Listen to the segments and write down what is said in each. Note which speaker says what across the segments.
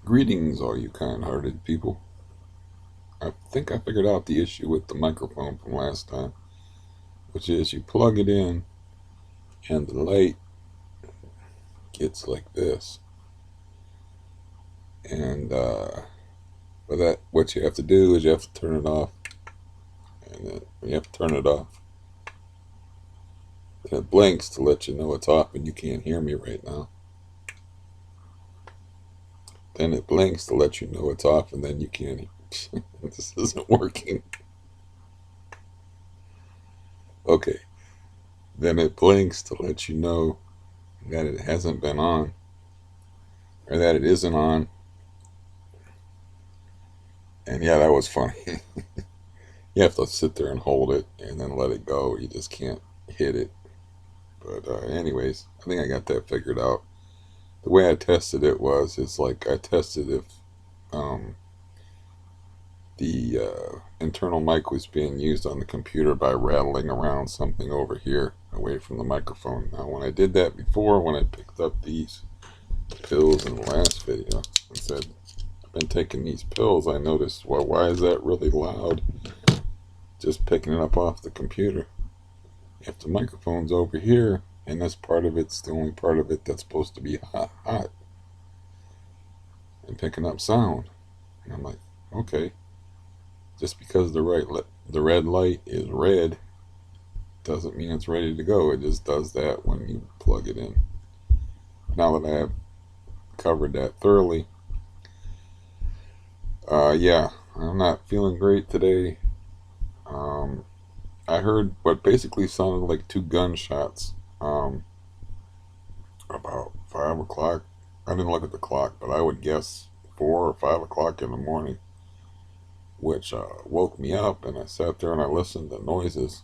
Speaker 1: Greetings, all you kind-hearted people. I think I figured out the issue with the microphone from last time, which is you plug it in and the light gets like this. And but that what you have to do is you have to turn it off, and then you have to turn it off. And it blinks to let you know it's off, and you can't hear me right now. Then it blinks to let you know it's off, and then you can't. This isn't working. Okay. Then it blinks to let you know that it hasn't been on, or that it isn't on. And yeah, that was funny. You have to sit there and hold it and then let it go. You just can't hit it. But anyways, I think I got that figured out. The way I tested it was, it's like I tested if um, the internal mic was being used on the computer by rattling around something over here away from the microphone. Now, when I did that before, when I picked up these pills in the last video and said, I've been taking these pills, I noticed, well, why is that really loud? Just picking it up off the computer. If the microphone's over here, and this part of it's the only part of it that's supposed to be hot and picking up sound. And I'm like, okay, just because the red light is red doesn't mean it's ready to go. It just does that when you plug it in. Now that I have covered that thoroughly, yeah, I'm not feeling great today. Um, I heard what basically sounded like two gunshots. About 5 o'clock. I didn't look at the clock, but I would guess 4 or 5 o'clock in the morning, which woke me up. And I sat there and I listened to noises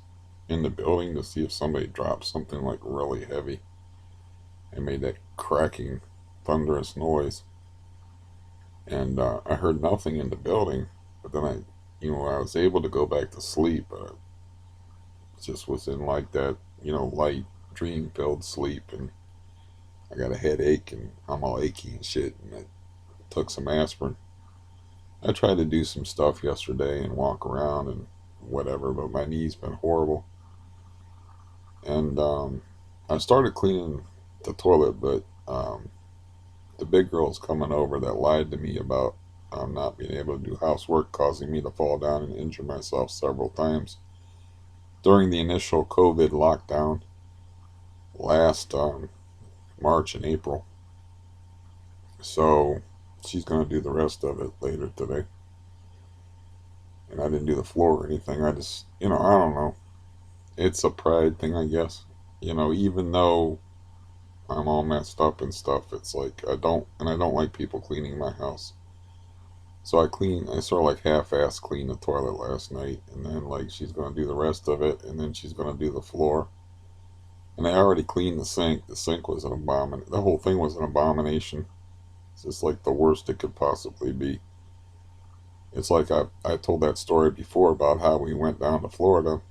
Speaker 1: in the building to see if somebody dropped something like really heavy and made that cracking, thunderous noise. And I heard nothing in the building, but then I was able to go back to sleep. But it just was in like that, light, dream-filled sleep, and I got a headache and I'm all achy and shit. And I took some aspirin. I tried to do some stuff yesterday and walk around and whatever, but my knee's been horrible. And I started cleaning the toilet, but the big girl's coming over that lied to me about not being able to do housework, causing me to fall down and injure myself several times during the initial COVID lockdown last March and April. So she's going to do the rest of it later today. And I didn't do the floor or anything. I just, I don't know. It's a pride thing, I guess. Even though I'm all messed up and stuff, it's like I don't like people cleaning my house. So I sort of like half-ass cleaned the toilet last night, and then like she's gonna do the rest of it, and then she's gonna do the floor. And I already cleaned the sink. The sink was an abomination. The whole thing was an abomination. It's just like the worst it could possibly be. It's like I told that story before about how we went down to Florida,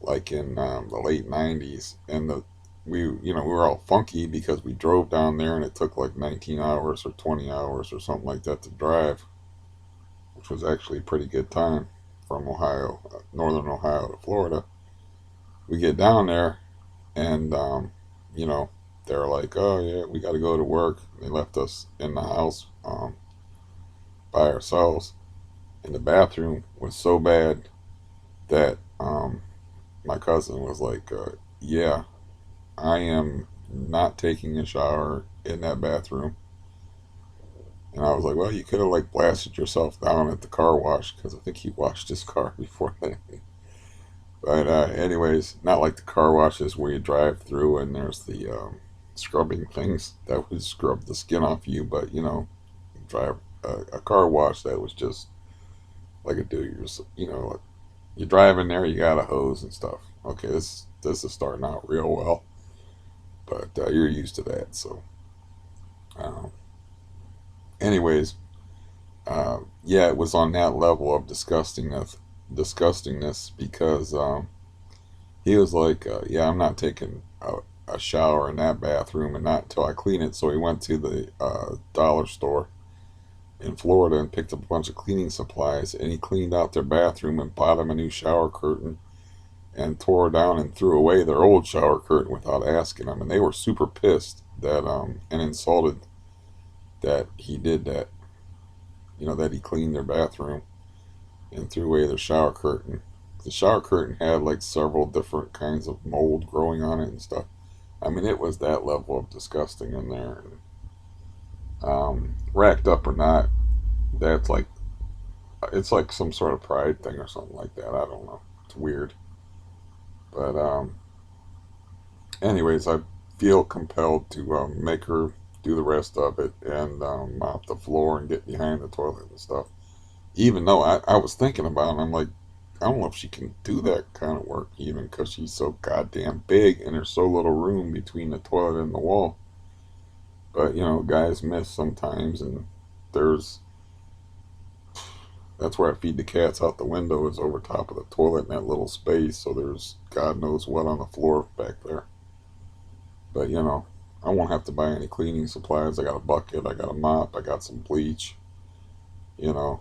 Speaker 1: like in the late '90s, and we were all funky because we drove down there and it took like 19 hours or 20 hours or something like that to drive, which was actually a pretty good time from Ohio, northern Ohio to Florida. We get down there and you know they're like, oh yeah, we got to go to work. They left us in the house by ourselves, and the bathroom was so bad that my cousin was like, yeah, I am not taking a shower in that bathroom. And I was like, well, you could have like blasted yourself down at the car wash because I think he washed his car before that. But anyways, not like the car washes where you drive through and there's the scrubbing things that would scrub the skin off you. But drive a car wash that was just like a do yourself. Like you drive in there, you got a hose and stuff. Okay, this is starting out real well, but you're used to that. So, um, anyways, yeah, it was on that level of disgustingness because he was like, yeah, I'm not taking a shower in that bathroom, and not until I clean it. So he went to the dollar store in Florida and picked up a bunch of cleaning supplies, and he cleaned out their bathroom and bought them a new shower curtain and tore down and threw away their old shower curtain without asking them. And they were super pissed that and insulted that he did that. You know, that he cleaned their bathroom and threw away their shower curtain. The shower curtain had like several different kinds of mold growing on it and stuff. I mean, it was that level of disgusting in there. Racked up or not, that's like it's like some sort of pride thing or something like that. I don't know. It's weird, but anyways, I feel compelled to make her do the rest of it and mop the floor and get behind the toilet and stuff. Even though I was thinking about it, I'm like, I don't know if she can do that kind of work even because she's so goddamn big and there's so little room between the toilet and the wall. But you know, guys miss sometimes, and there's that's where I feed the cats out the window is over top of the toilet in that little space. So there's God knows what on the floor back there. But you know, I won't have to buy any cleaning supplies. I got a bucket, I got a mop, I got some bleach. You know,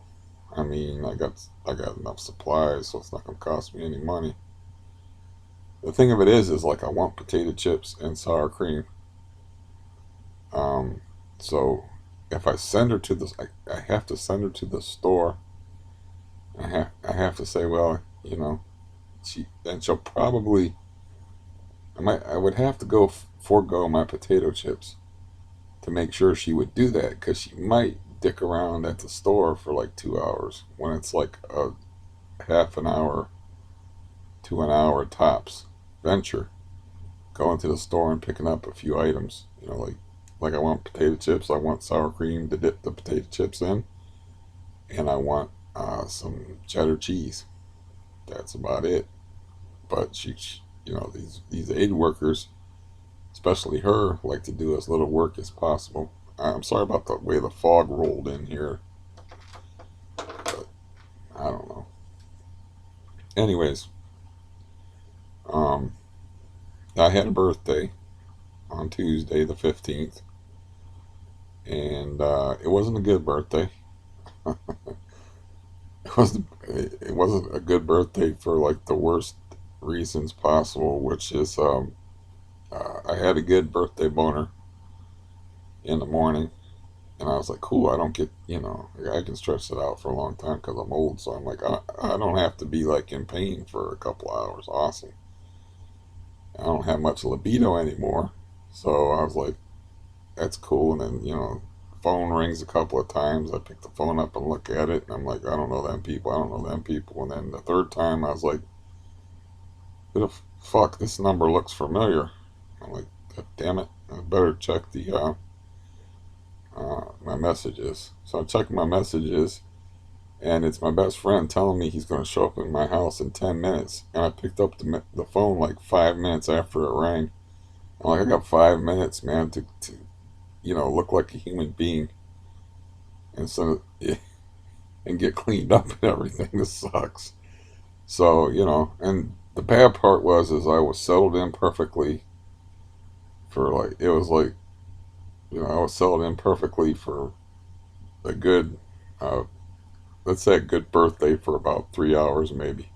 Speaker 1: I mean, I got enough supplies, so it's not gonna cost me any money. The thing of it is like I want potato chips and sour cream. Um, so if I send her to the, I have to send her to the store. I have to say, well, you know, she'll probably, I would have to go forego my potato chips to make sure she would do that because she might dick around at the store for like 2 hours when it's like a half an hour to an hour tops venture going to the store and picking up a few items. You know, like I want potato chips, I want sour cream to dip the potato chips in, and I want some cheddar cheese. That's about it. But you know, these aid workers, especially her, like to do as little work as possible. I'm sorry about the way the fog rolled in here, but I don't know. Anyways, um, I had a birthday on Tuesday the 15th, and it wasn't a good birthday. It wasn't a good birthday for like the worst reasons possible, which is I had a good birthday boner in the morning, and I was like, cool. I don't get, you know, I can stretch it out for a long time because I'm old. So I'm like, I don't have to be like in pain for a couple hours. Awesome. I don't have much libido anymore, so I was like, that's cool. And then, you know, phone rings a couple of times. I pick the phone up and look at it, and I'm like, I don't know them people. I don't know them people. And then the third time, I was like, who the fuck? This number looks familiar. I'm like, God damn it! I better check the my messages. So I checked my messages, and it's my best friend telling me he's going to show up in my house in 10 minutes. And I picked up the phone like 5 minutes after it rang. I'm like, I got 5 minutes, man, to you know, look like a human being and so and get cleaned up and everything. This sucks. So you know, and the bad part was is I was settled in perfectly for like it was like you know I was settled in perfectly for a good uh, let's say a good birthday for about 3 hours maybe.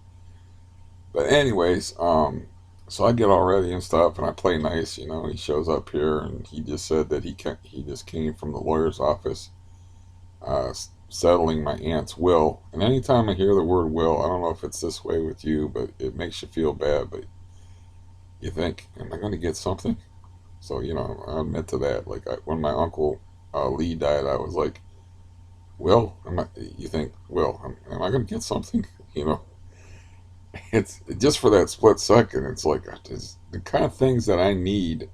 Speaker 1: But anyways, so I get all ready and stuff, and I play nice. You know, he shows up here, and he just said that he just came from the lawyer's office, settling my aunt's will. And anytime I hear the word will, I don't know if it's this way with you, but it makes you feel bad. But you think, am I going to get something? So you know, I admit to that. Like when my uncle Lee died, I was like, well, you think, well, am I going to get something? You know, it's just for that split second. It's like it's the kind of things that I need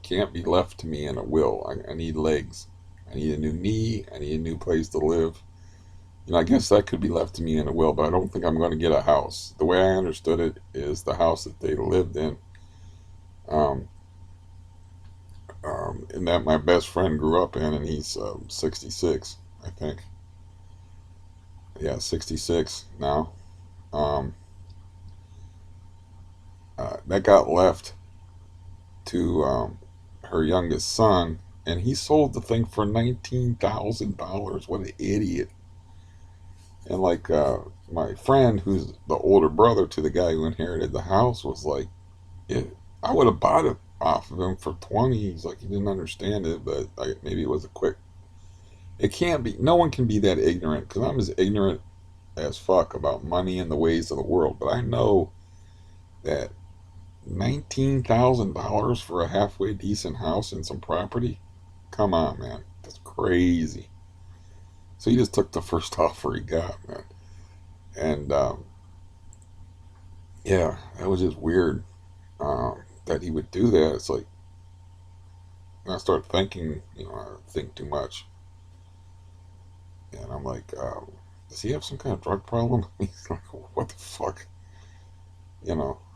Speaker 1: can't be left to me in a will. I need legs. I need a new knee. I need a new place to live. You know, I guess that could be left to me in a will, but I don't think I'm going to get a house. The way I understood it is the house that they lived in, um, and that my best friend grew up in, and he's 66, I think. Yeah, 66 now. Um, that got left to her youngest son, and he sold the thing for $19,000. What an idiot! And like my friend, who's the older brother to the guy who inherited the house, was like, "It, I would have bought it off of him for 20." He's like, he didn't understand it, but maybe it was a quick. It can't be. No one can be that ignorant because I'm as ignorant as fuck about money and the ways of the world. But I know that $19,000 for a halfway decent house and some property. Come on, man, that's crazy. So he just took the first offer he got, man, and yeah, that was just weird that he would do that. It's like I start thinking, I think too much, and I'm like, does he have some kind of drug problem? He's like, what the fuck,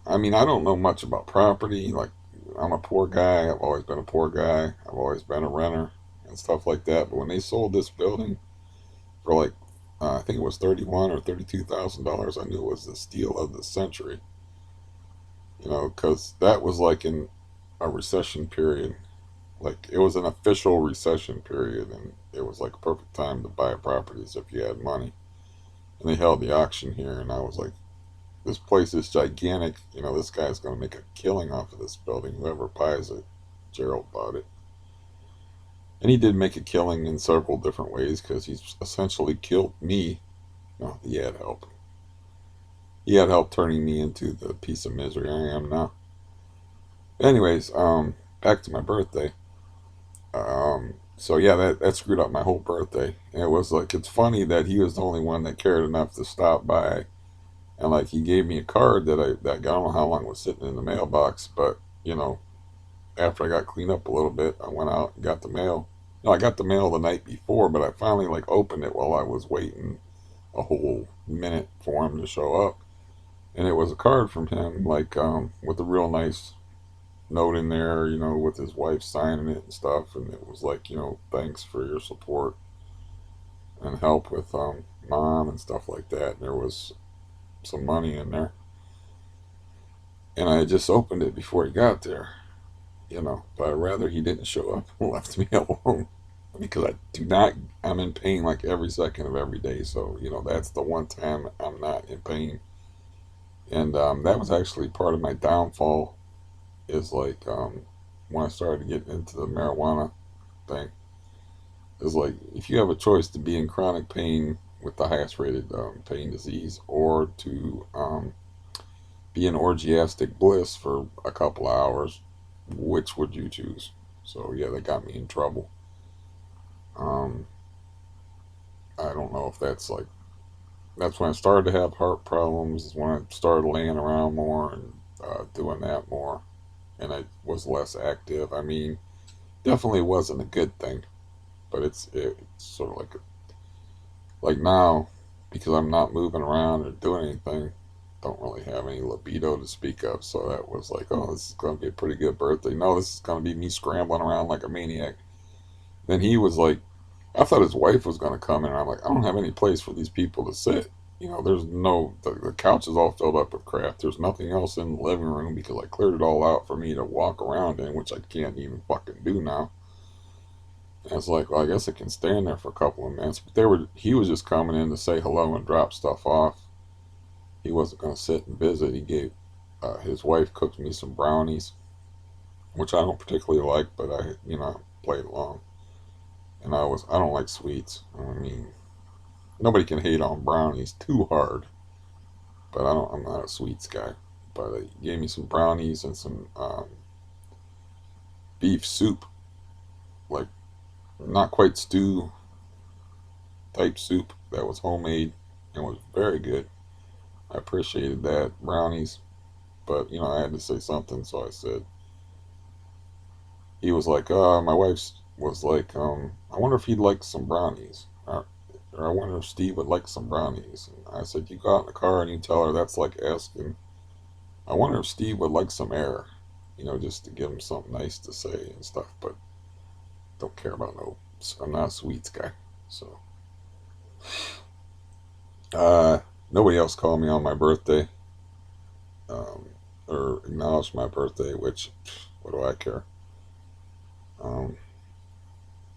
Speaker 1: I mean, I don't know much about property. Like, I'm a poor guy. I've always been a poor guy. I've always been a renter and stuff like that. But when they sold this building for like, I think it was $31,000 or $32,000, I knew it was the steal of the century. Because that was like in a recession period. Like it was an official recession period, and it was like a perfect time to buy properties if you had money. And they held the auction here, and I was like, this place is gigantic. This guy's going to make a killing off of this building. Whoever buys it, Gerald bought it. And he did make a killing in several different ways because he's essentially killed me. No, he had help. He had help turning me into the piece of misery I am now. Anyways, back to my birthday. So yeah, that screwed up my whole birthday. And it was like, it's funny that he was the only one that cared enough to stop by. And like he gave me a card that I don't know how long was sitting in the mailbox, but after I got cleaned up a little bit, I went out and got the mail. No, I got the mail the night before, but I finally like opened it while I was waiting a whole minute for him to show up, and it was a card from him, like with a real nice note in there, with his wife signing it and stuff, and it was like, thanks for your support and help with mom and stuff like that. And there was some money in there, and I just opened it before he got there, but I'd rather he didn't show up and left me alone because I'm in pain like every second of every day. So, that's the one time I'm not in pain. And that was actually part of my downfall is like when I started getting into the marijuana thing. Is like if you have a choice to be in chronic pain with the highest rated pain disease or to be in orgiastic bliss for a couple of hours, which would you choose? So yeah, that got me in trouble. Um, I don't know if that's when I started to have heart problems. Is when I started laying around more and doing that more, and I was less active. I mean, definitely wasn't a good thing, but it's sort of like now because I'm not moving around or doing anything. Don't really have any libido to speak of, so that was like, oh, this is going to be a pretty good birthday. No, this is going to be me scrambling around like a maniac. Then he was like, I thought his wife was going to come in, and I'm like, I don't have any place for these people to sit. There's the couch is all filled up with crap. There's nothing else in the living room because I cleared it all out for me to walk around in, which I can't even fucking do now. And it's like, well, I guess I can stand there for a couple of minutes. But he was just coming in to say hello and drop stuff off. He wasn't going to sit and visit. He gave his wife cooked me some brownies, which I don't particularly like, but I played along. And I don't like sweets. I mean, nobody can hate on brownies too hard, but I'm not a sweets guy. But he gave me some brownies and some beef soup, like not quite stew type soup that was homemade and was very good. I appreciated that. Brownies, but I had to say something, so I said, he was like, my wife was like, I wonder if he'd like some brownies. Or I wonder if Steve would like some brownies. And I said, you go out in the car and you tell her that's like asking, I wonder if Steve would like some air, just to give him something nice to say and stuff. But don't care about no, I'm not a sweets guy. So, uh, nobody else called me on my birthday, um, or acknowledged my birthday, which What do I care? Um,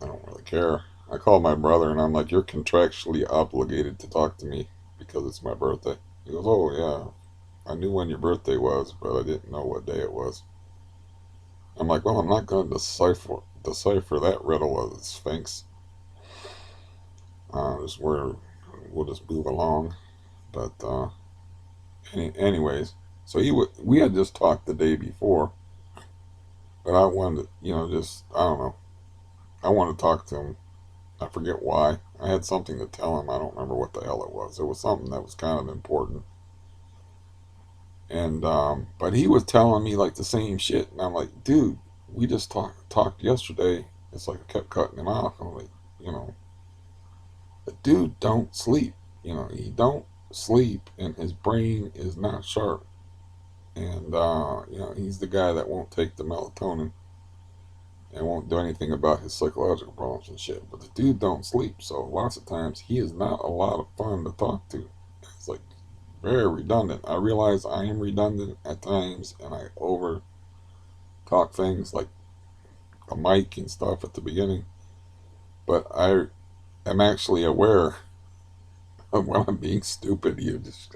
Speaker 1: I don't really care. I called my brother and I'm like, you're contractually obligated to talk to me because it's my birthday. He goes, oh yeah, I knew when your birthday was, but I didn't know what day it was. I'm like, well, I'm not going to decipher that riddle of the Sphinx. Just where we'll just move along. But anyways, so we had just talked the day before, but I wanted to, just I don't know. I wanted to talk to him. I forget why. I had something to tell him. I don't remember what the hell it was. It was something that was kind of important. And but he was telling me like the same shit, and I'm like, dude, we just talked yesterday. It's like I kept cutting him off. I'm like, you know, the dude don't sleep. He don't sleep, and his brain is not sharp. And he's the guy that won't take the melatonin and won't do anything about his psychological problems and shit. But the dude don't sleep, so lots of times he is not a lot of fun to talk to. It's like very redundant. I realize I am redundant at times, and I over talk things like the mic and stuff at the beginning. But I am actually aware of when I'm being stupid.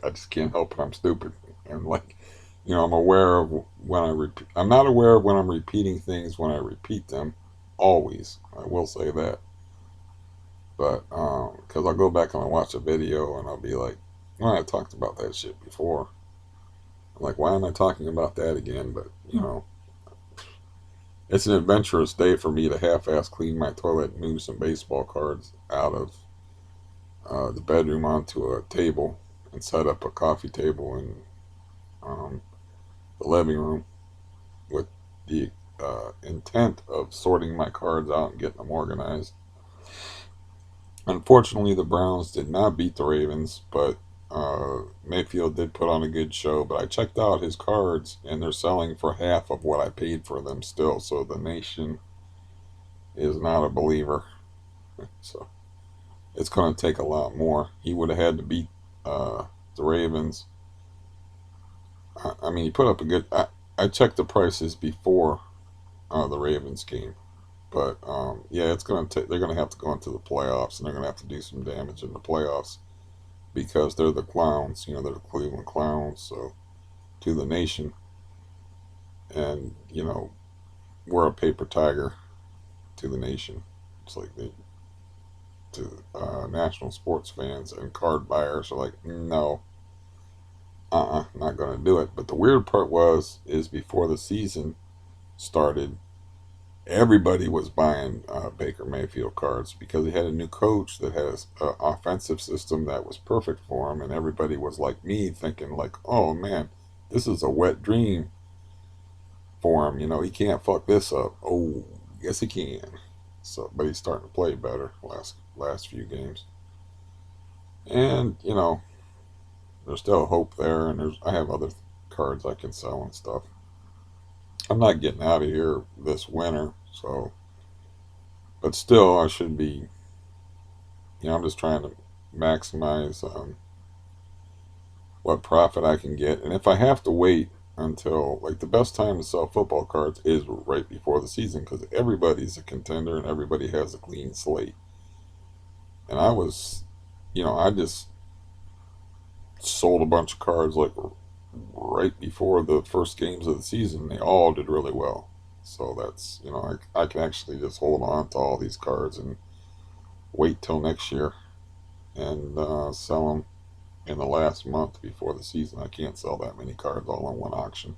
Speaker 1: I just can't help it. I'm stupid, and like, I'm aware of when I repeat. I'm not aware of when I'm repeating things when I repeat them. Always, I will say that. But because I'll go back and I'll watch a video and I'll be like, well, I talked about that shit before. I'm like, why am I talking about that again? But it's an adventurous day for me to half-ass clean my toilet and move some baseball cards out of the bedroom onto a table and set up a coffee table in um, the living room with the intent of sorting my cards out and getting them organized. Unfortunately, the Browns did not beat the Ravens, but Mayfield did put on a good show. But I checked out his cards, and they're selling for half of what I paid for them still. So the nation is not a believer. So it's going to take a lot more. He would have had to beat the Ravens. I mean, he put up a good. I checked the prices before the Ravens game, but yeah, it's going to. They're going to have to go into the playoffs, and they're going to have to do some damage in the playoffs because they're the clowns. They're the Cleveland Clowns. So to the nation, and we're a paper tiger to the nation. It's like they to national sports fans and card buyers are like, no, not going to do it. But the weird part is before the season started, everybody was buying Baker Mayfield cards because he had a new coach that has an offensive system that was perfect for him, and everybody was like me, thinking like, oh man, this is a wet dream for him. He can't fuck this up. Oh, yes he can. So, but he's starting to play better last few games, and there's still hope there, and I have other cards I can sell and stuff. I'm not getting out of here this winter, so but still I should be. I'm just trying to maximize what profit I can get, and if I have to wait until like the best time to sell football cards is right before the season because everybody's a contender and everybody has a clean slate. And I just sold a bunch of cards like right before the first games of the season. They all did really well. So that's, I can actually just hold on to all these cards and wait till next year and sell them in the last month before the season. I can't sell that many cards all in one auction.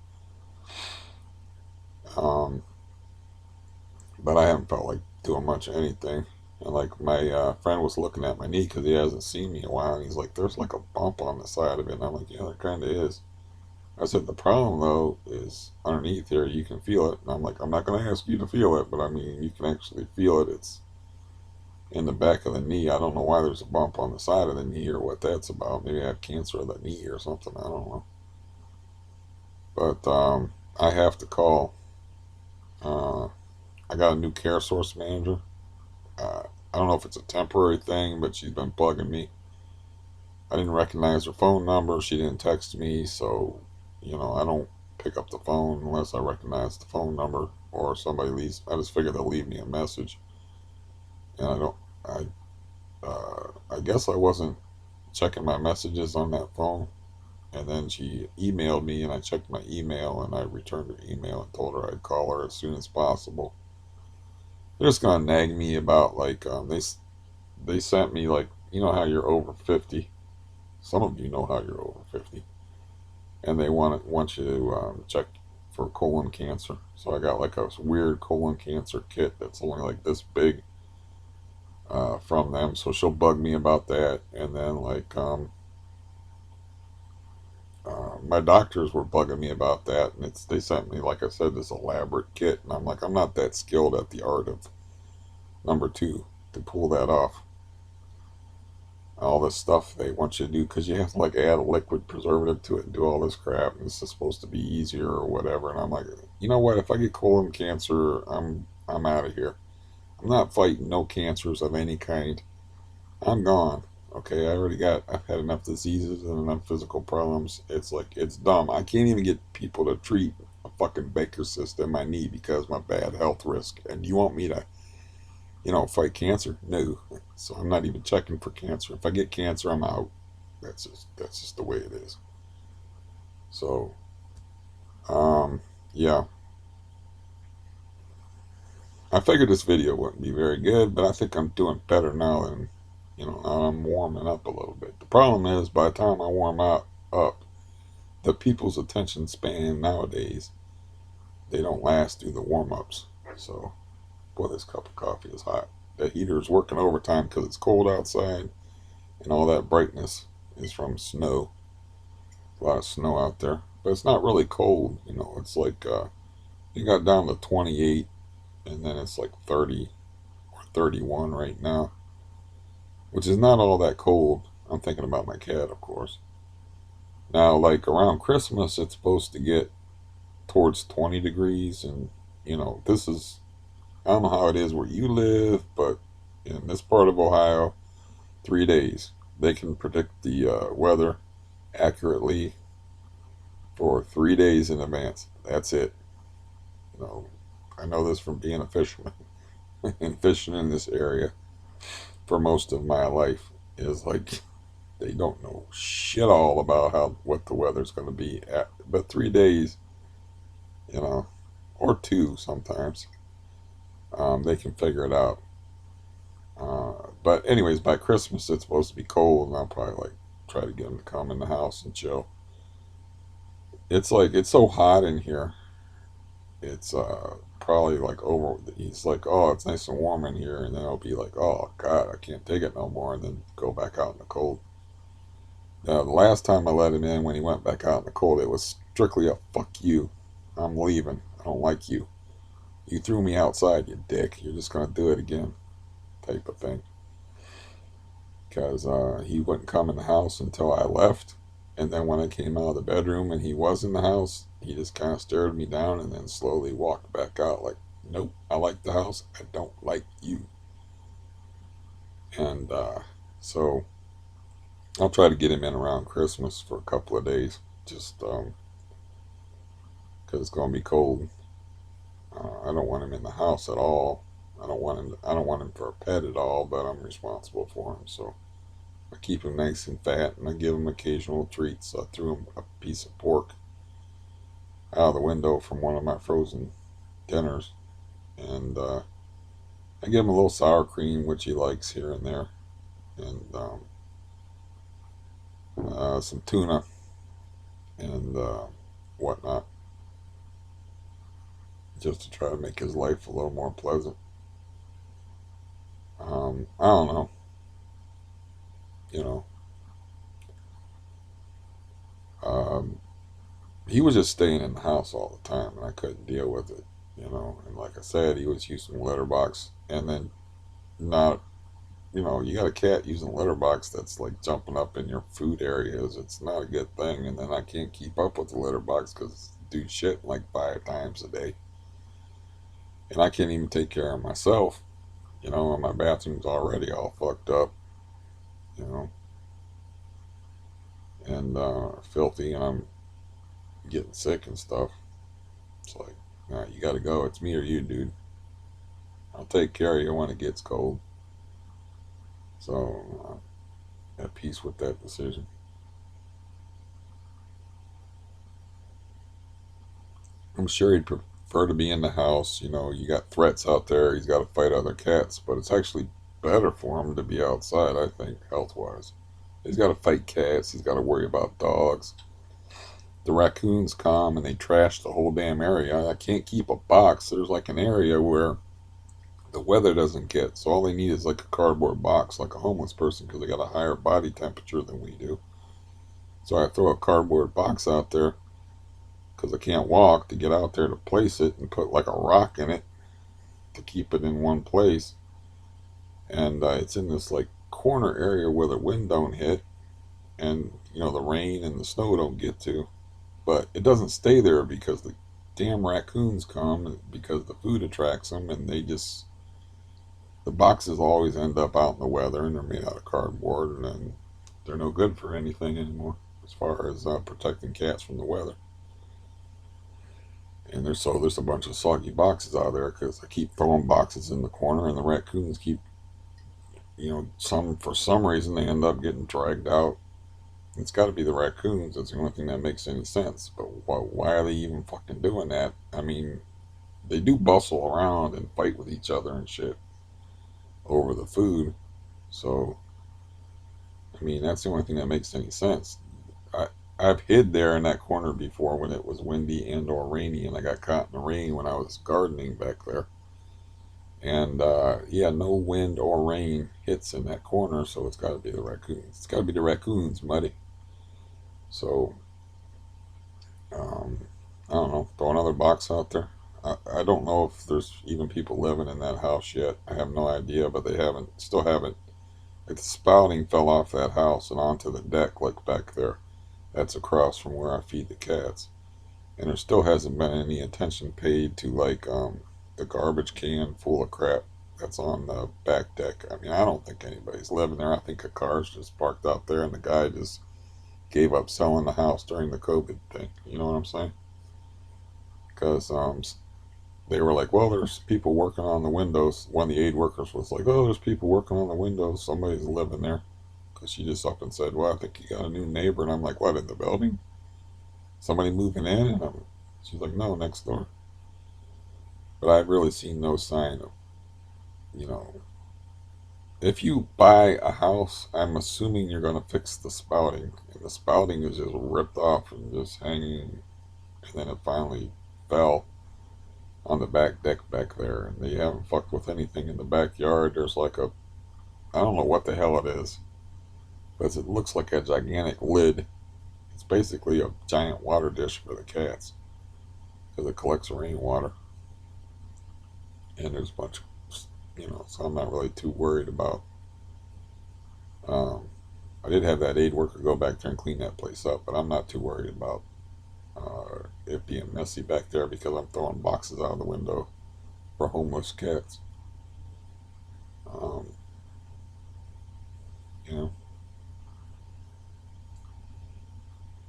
Speaker 1: Um, but I haven't felt like doing much of anything. And like my friend was looking at my knee because he hasn't seen me in a while, and he's like, "There's like a bump on the side of it." And I'm like, "Yeah, there kind of is." I said, "The problem though is underneath here, you can feel it." And I'm like, "I'm not going to ask you to feel it, but I mean, you can actually feel it. It's in the back of the knee. I don't know why there's a bump on the side of the knee or what that's about. Maybe I have cancer of the knee or something. I don't know." But I have to call. Uh, I got a new care source manager. I don't know if it's a temporary thing, but she's been bugging me. I didn't recognize her phone number. She didn't text me, so I don't pick up the phone unless I recognize the phone number or somebody leaves. I just figured they'll leave me a message, and I don't. I guess I wasn't checking my messages on that phone, and then she emailed me, and I checked my email, and I returned her email and told her I'd call her as soon as possible. They're just gonna nag me about like they sent me like how you're over 50. Some of you know how you're over 50, and they want you to check for colon cancer. So I got like a weird colon cancer kit that's only like this big from them. So she'll bug me about that, and then like my doctors were bugging me about that, and they sent me, like I said, this elaborate kit, and I'm like, I'm not that skilled at the art of number two to pull that off. All this stuff they want you to do because you have to like add a liquid preservative to it and do all this crap, and it's supposed to be easier or whatever. And I'm like, you know what? If I get colon cancer, I'm out of here. I'm not fighting no cancers of any kind. I'm gone. Okay, I've had enough diseases and enough physical problems. It's like, it's dumb. I can't even get people to treat a fucking Baker cyst in my knee because of my bad health risk. And you want me to, fight cancer? No. So I'm not even checking for cancer. If I get cancer, I'm out. That's just the way it is. So, yeah. I figured this video wouldn't be very good, but I think I'm doing better now than, now I'm warming up a little bit. The problem is, by the time I warm up, the people's attention span nowadays, they don't last through the warm ups. So, boy, this cup of coffee is hot. The heater is working overtime because it's cold outside, and all that brightness is from snow. A lot of snow out there, but it's not really cold. It's like it got down to 28, and then it's like 30 or 31 right now, which is not all that cold. I'm thinking about my cat, of course. Now, like around Christmas, it's supposed to get towards 20 degrees, and this is, I don't know how it is where you live, but in this part of Ohio, 3 days they can predict the weather accurately for 3 days in advance. That's it. You know, I know this from being a fisherman and fishing in this area for most of my life. Is like they don't know shit all about what the weather's going to be at, but 3 days, you know, or two sometimes, they can figure it out. But anyways, by Christmas it's supposed to be cold, and I'll probably like try to get them to come in the house and chill. It's like it's so hot in here. It's probably like over. He's like, oh, it's nice and warm in here, and then I'll be like, oh God, I can't take it no more, and then go back out in the cold. The last time I let him in, when he went back out in the cold, it was strictly a fuck you. I'm leaving. I don't like you. You threw me outside, you dick. You're just gonna do it again, type of thing. Because he wouldn't come in the house until I left, and then when I came out of the bedroom and he was in the house, he just kind of stared me down and then slowly walked back out like, nope, I like the house. I don't like you. And so I'll try to get him in around Christmas for a couple of days, just because it's going to be cold. I don't want him in the house at all. I don't want him for a pet at all, but I'm responsible for him. So I keep him nice and fat, and I give him occasional treats. I threw him a piece of pork out of the window from one of my frozen dinners, and I give him a little sour cream, which he likes here and there, and some tuna and whatnot, just to try to make his life a little more pleasant. I don't know, you know. Um, he was just staying in the house all the time, and I couldn't deal with it, And like I said, he was using litter box, and then not, you got a cat using litter box that's like jumping up in your food areas. It's not a good thing, and then I can't keep up with the litter box because do shit like 5 times a day, and I can't even take care of myself. And my bathroom's already all fucked up, you know, and filthy, and I'm getting sick and stuff. It's like, nah, you got to go. It's me or you, dude. I'll take care of you when it gets cold. So at peace with that decision. I'm sure he'd prefer to be in the house. You know, you got threats out there. He's got to fight other cats, but it's actually better for him to be outside, I think, health wise. He's got to fight cats. He's got to worry about dogs. The raccoons come and they trash the whole damn area. I can't keep a box. There's like an area where the weather doesn't get, so all they need is like a cardboard box, like a homeless person, because they got a higher body temperature than we do. So I throw a cardboard box out there because I can't walk to get out there to place it and put like a rock in it to keep it in one place. And it's in this like corner area where the wind don't hit and the rain and the snow don't get to. But it doesn't stay there because the damn raccoons come because the food attracts them, and the boxes always end up out in the weather, and they're made out of cardboard, and then they're no good for anything anymore as far as protecting cats from the weather. And there's a bunch of soggy boxes out there because I keep throwing boxes in the corner, and the raccoons keep, some for some reason they end up getting dragged out. It's got to be the raccoons. That's the only thing that makes any sense. But why are they even fucking doing that? I mean, they do bustle around and fight with each other and shit over the food. So, I mean, that's the only thing that makes any sense. I, I've hid there in that corner before when it was windy and or rainy, and I got caught in the rain when I was gardening back there. And yeah, no wind or rain hits in that corner, so it's got to be the raccoons. It's got to be the raccoons, muddy. So I don't know. Throw another box out there. I don't know if there's even people living in that house yet. I have no idea, but they still haven't. Like the spouting fell off that house and onto the deck, like back there. That's across from where I feed the cats. And there still hasn't been any attention paid to like the garbage can full of crap that's on the back deck. I mean, I don't think anybody's living there. I think a car's just parked out there, and the guy just gave up selling the house during the COVID thing. You know what I'm saying? Because they were like, well, there's people working on the windows. One of the aid workers was like, oh, there's people working on the windows. Somebody's living there. Because she just up and said, well, I think you got a new neighbor. And I'm like, what, in the building? Somebody moving in? And she's like, no, next door. But I've really seen no sign of, you know, if you buy a house, I'm assuming you're going to fix the spouting. And the spouting is just ripped off and just hanging. And then it finally fell on the back deck back there. And they haven't fucked with anything in the backyard. There's like I don't know what the hell it is. But it looks like a gigantic lid. It's basically a giant water dish for the cats. Because it collects rainwater. And there's a bunch of, so I'm not really too worried about. Um, I did have that aid worker go back there and clean that place up, but I'm not too worried about it being messy back there because I'm throwing boxes out of the window for homeless cats. Um, you know,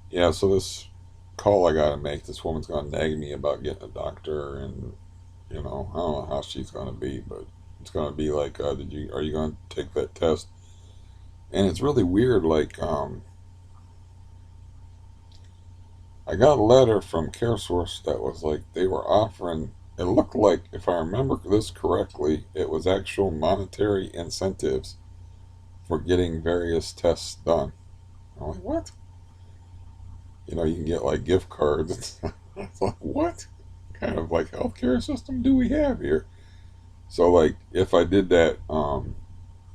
Speaker 1: yeah. So this call I gotta make, this woman's gonna nag me about getting a doctor, and I don't know how she's gonna be, but it's gonna be like, are you gonna take that test? And it's really weird. Like, I got a letter from CareSource that was like they were offering. It looked like, if I remember this correctly, it was actual monetary incentives for getting various tests done. I'm like, what? You can get like gift cards. It's like, what kind of like healthcare system do we have here? So like, if I did that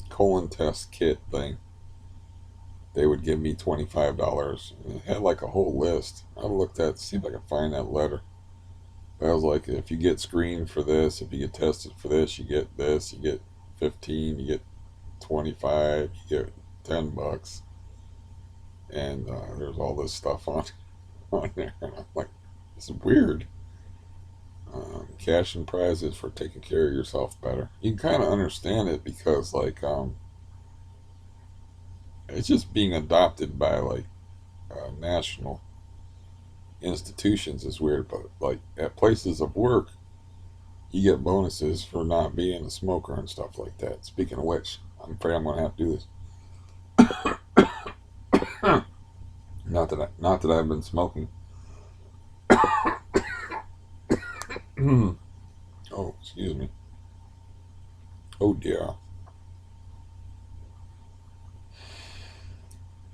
Speaker 1: colon test kit thing, they would give me $25. And it had like a whole list. I looked at, see if I could find that letter. But I was like, if you get screened for this, if you get tested for this, you get this, you get 15, you get 25, you get $10, and there's all this stuff on there, and I'm like, it's weird. Cash and prizes for taking care of yourself better. You can kind of understand it because like it's just being adopted by like national. institutions is weird, but like at places of work, you get bonuses for not being a smoker and stuff like that. Speaking of which, I'm afraid I'm gonna have to do this. Not that I've been smoking. Oh, excuse me. Oh dear.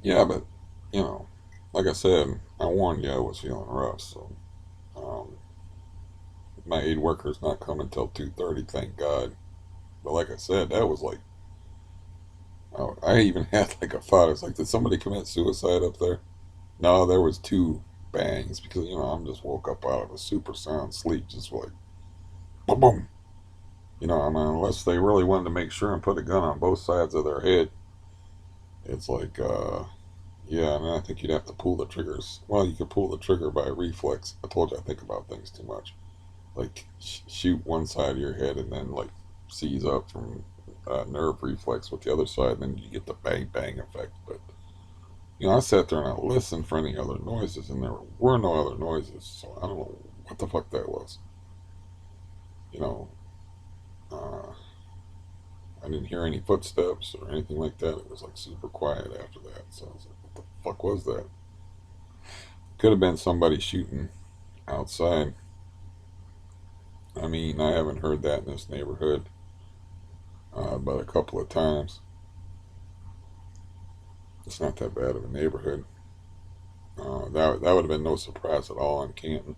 Speaker 1: Yeah, but you know, like I said, I warned you I was feeling rough, so um, my aid worker's not coming till 2:30. Thank God. But like I said, that was like, oh, I even had like a thought. It's like, did somebody commit suicide up there? No, there was two bangs because I'm just woke up out of a super sound sleep, just like boom, boom. I mean, unless they really wanted to make sure and put a gun on both sides of their head, it's like, yeah, and I think you'd have to pull the triggers. Well, you could pull the trigger by reflex. I told you I think about things too much. Like shoot one side of your head and then like seize up from nerve reflex with the other side, and then you get the bang bang effect. But I sat there and I listened for any other noises, and there were no other noises. So I don't know what the fuck that was. You know, uh, I didn't hear any footsteps or anything like that. It was like super quiet after that. So I was like, what the fuck was that? Could have been somebody shooting outside. I mean, I haven't heard that in this neighborhood, but a couple of times. It's not that bad of a neighborhood. That would have been no surprise at all in Canton.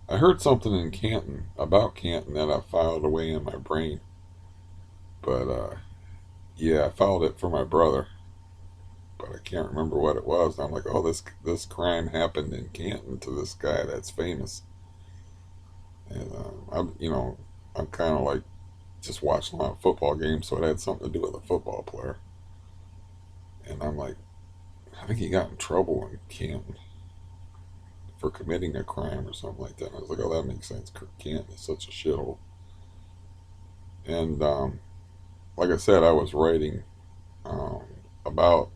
Speaker 1: I heard something in Canton about Canton that I filed away in my brain, but yeah, I filed it for my brother, but I can't remember what it was. And I'm like, oh, this crime happened in Canton to this guy that's famous, and I'm kind of like just watching a lot of football games, so it had something to do with a football player, and I'm like, I think he got in trouble in Canton for committing a crime or something like that. And I was like, oh, that makes sense. Canton is such a shithole. And like I said, I was writing um, about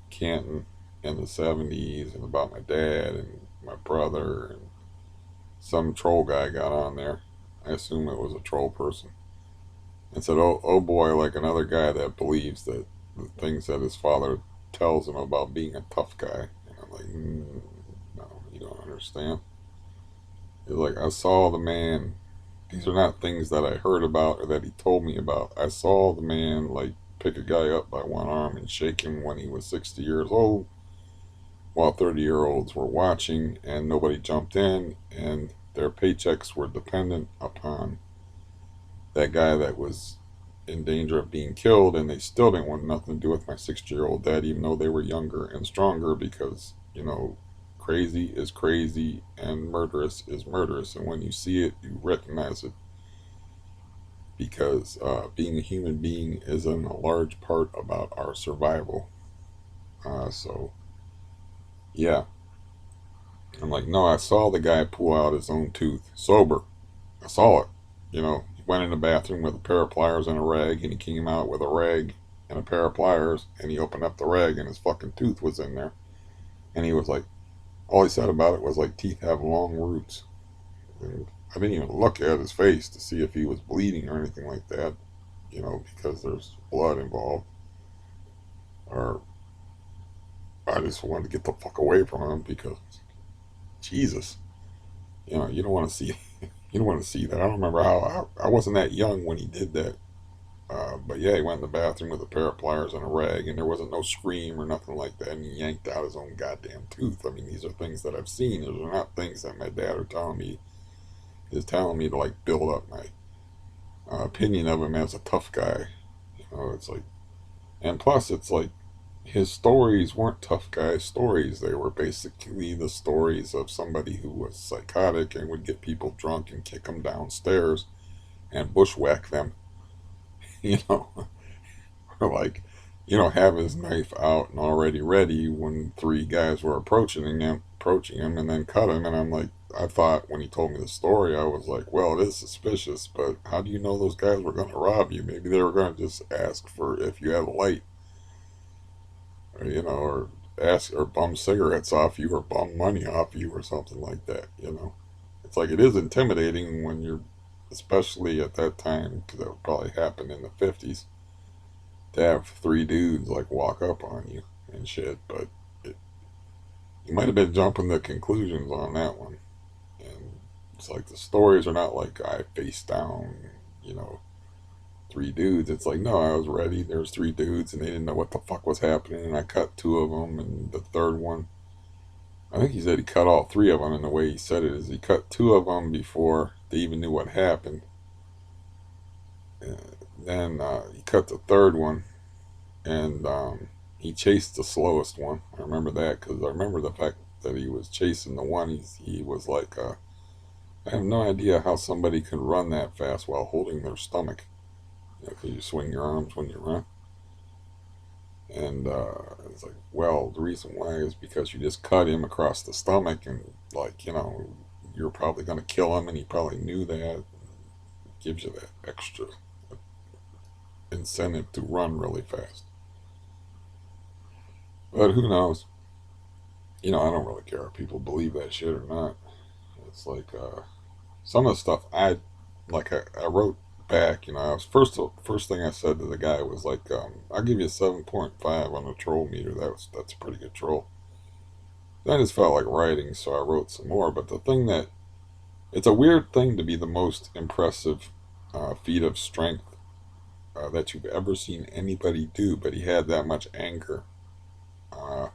Speaker 1: Canton in the 70s and about my dad and my brother, and some troll guy got on there. I assume it was a troll person, and said, oh boy, like another guy that believes that the things that his father tells him about being a tough guy. And I'm like, no, you don't understand. It's like, I saw the man. These are not things that I heard about or that he told me about. I saw the man like pick a guy up by one arm and shake him when he was 60 years old, while 30-year-olds were watching, and nobody jumped in, and their paychecks were dependent upon that guy that was in danger of being killed, and they still didn't want nothing to do with my 60-year-old dad, even though they were younger and stronger, because crazy is crazy and murderous is murderous, and when you see it, you recognize it, because being a human being is in a large part about our survival. So yeah, I'm like, no, I saw the guy pull out his own tooth sober. I saw it. He went in the bathroom with a pair of pliers and a rag, and he came out with a rag and a pair of pliers, and he opened up the rag, and his fucking tooth was in there. And he was like, all he said about it was like, teeth have long roots. And I didn't even look at his face to see if he was bleeding or anything like that, because there's blood involved. Or I just wanted to get the fuck away from him because Jesus, you don't want to see, you don't want to see that. I don't remember how I wasn't that young when he did that. But yeah, he went in the bathroom with a pair of pliers and a rag, and there wasn't no scream or nothing like that. And he yanked out his own goddamn tooth. I mean, these are things that I've seen. These are not things that my dad is telling me to like build up my opinion of him as a tough guy. It's like, and plus, it's like his stories weren't tough guy stories. They were basically the stories of somebody who was psychotic and would get people drunk and kick them downstairs and bushwhack them. You know, or like, have his knife out and already ready when three guys were approaching him, and then cut him. And I'm like, I thought when he told me the story, I was like, well, it is suspicious, but how do you know those guys were going to rob you? Maybe they were going to just ask for if you had a light, or ask or bum cigarettes off you or bum money off you or something like that. It's like it is intimidating when you're, especially at that time, because that would probably happen in the 50s, to have three dudes like walk up on you and shit. But it, you might have been jumping to conclusions on that one. And it's like the stories are not like I face down, you know, three dudes. It's like, no, I was ready. There's three dudes and they didn't know what the fuck was happening. And I cut two of them, and the third one, I think he said he cut all three of them. And the way he said it is he cut two of them before they even knew what happened. And then he cut the third one, and he chased the slowest one. I remember that because I remember the fact that he was chasing the one. He was like, I have no idea how somebody can run that fast while holding their stomach. Because you swing your arms when you run. And it's like, well, the reason why is because you just cut him across the stomach, and like, you're probably going to kill him, and he probably knew that. It gives you that extra incentive to run really fast. But who knows? I don't really care if people believe that shit or not. It's like some of the stuff I wrote back. I was first thing I said to the guy was like, I'll give you a 7.5 on the troll meter. That's a pretty good troll. Then I just felt like writing, so I wrote some more. But the thing that it's a weird thing to be the most impressive feat of strength that you've ever seen anybody do, but he had that much anger, uh,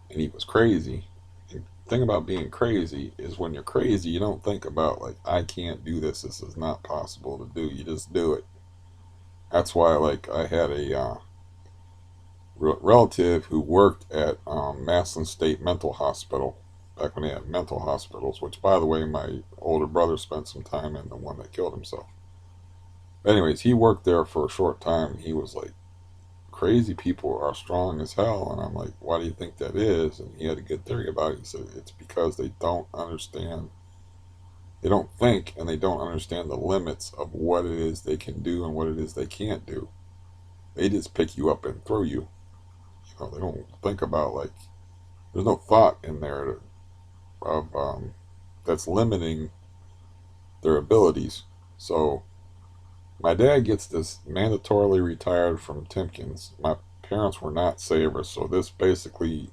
Speaker 1: and he was crazy. And the thing about being crazy is when you're crazy, you don't think about like I can't do this. This is not possible to do. You just do it. That's why like I had a relative who worked at Massillon State Mental Hospital back when they had mental hospitals, which, by the way, my older brother spent some time in, the one that killed himself. But anyways, he worked there for a short time. He was like, crazy people are strong as hell. And I'm like, why do you think that is? And he had a good theory about it. He said, it's because they don't understand, they don't think, and they don't understand the limits of what it is they can do and what it is they can't do. They just pick you up and throw you. They don't think about like, there's no thought in there of that's limiting their abilities. So my dad gets this mandatorily retired from Timkins. My parents were not savers, so this basically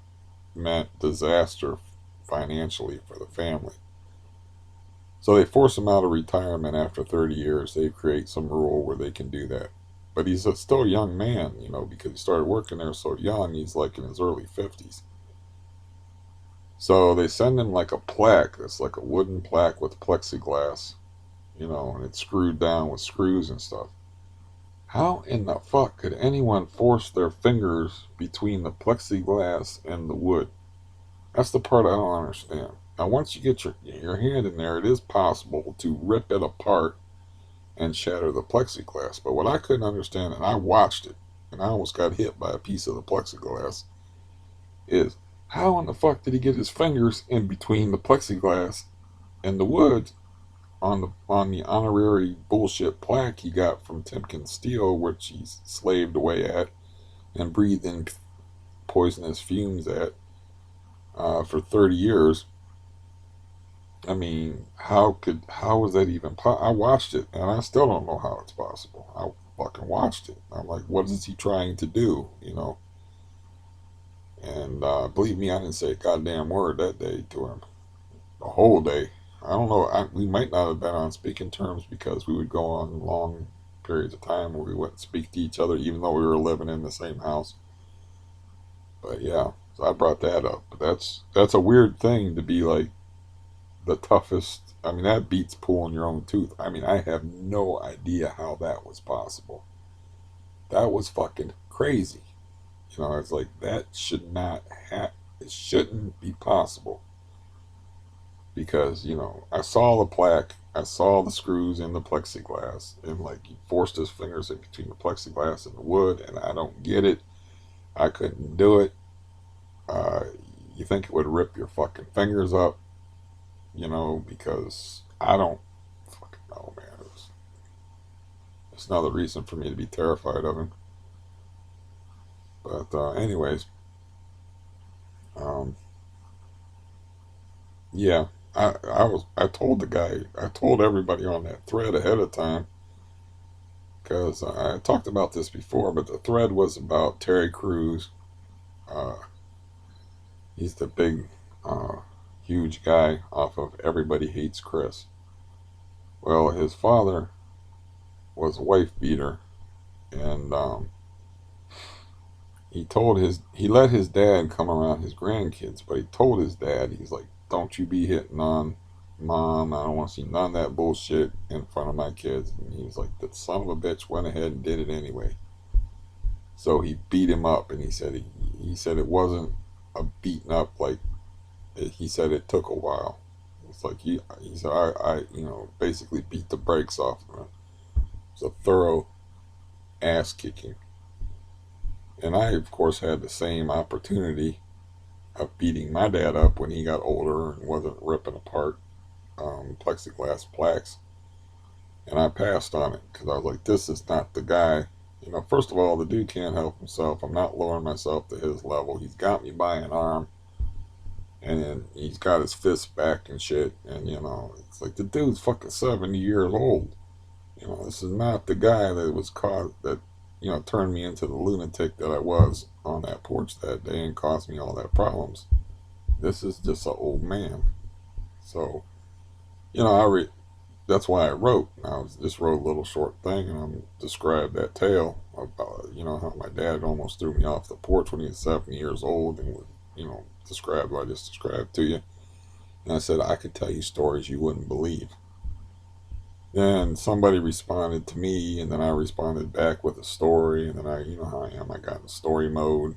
Speaker 1: meant disaster financially for the family. So they force him out of retirement after 30 years. They create some rule where they can do that. But he's still a young man, because he started working there so young. He's like in his early 50s. So they send him like a plaque. It's like a wooden plaque with plexiglass, and it's screwed down with screws and stuff. How in the fuck could anyone force their fingers between the plexiglass and the wood? That's the part I don't understand. Now, once you get your hand in there, it is possible to rip it apart and shatter the plexiglass. But what I couldn't understand, and I watched it, and I almost got hit by a piece of the plexiglass, is how in the fuck did he get his fingers in between the plexiglass and the wood on the honorary bullshit plaque he got from Timken Steel, which he slaved away at and breathed in poisonous fumes at for 30 years. I mean, how was that even I watched it and I still don't know how it's possible. I fucking watched it. I'm like, what is he trying to do? And believe me, I didn't say a goddamn word that day to him. The whole day. I don't know. We might not have been on speaking terms because we would go on long periods of time where we wouldn't speak to each other, even though we were living in the same house. But yeah, so I brought that up. But that's a weird thing to be like the toughest. I mean, that beats pulling your own tooth. I mean, I have no idea how that was possible. That was fucking crazy. It's like that should not have. It shouldn't be possible. Because I saw the plaque, I saw the screws in the plexiglass, and like he forced his fingers in between the plexiglass and the wood, and I don't get it. I couldn't do it. uh, you think it would rip your fucking fingers up, because I don't fucking know, man. It's another reason for me to be terrified of him. But anyways, Um, yeah, I told the guy, I told everybody on that thread ahead of time because I talked about this before, but the thread was about Terry Crews. Uh, he's the big, uh, huge guy off of Everybody Hates Chris. Well, his father was a wife beater, and he let his dad come around his grandkids, but he told his dad, he's like, "Don't you be hitting on mom. I don't want to see none of that bullshit in front of my kids." And he was like, "The son of a bitch went ahead and did it anyway." So he beat him up, and he said it wasn't a beating up like he said it took a while. It's like he said I basically beat the brakes off of him. It was a thorough ass kicking, and I of course had the same opportunity of beating my dad up when he got older and wasn't ripping apart plexiglass plaques. And I passed on it because I was like, this is not the guy. First of all, the dude can't help himself. I'm not lowering myself to his level. He's got me by an arm and he's got his fist back and shit. And, it's like the dude's fucking 70 years old. This is not the guy that was caught that, turned me into the lunatic that I was on that porch that day and caused me all that problems. This is just an old man. So, you know, I re- that's why I wrote. I just wrote a little short thing and I described that tale about, how my dad almost threw me off the porch when he was 70 years old and would, describe what I just described to you. And I said, I could tell you stories you wouldn't believe. Then somebody responded to me and then I responded back with a story. And then you know how I am, I got in story mode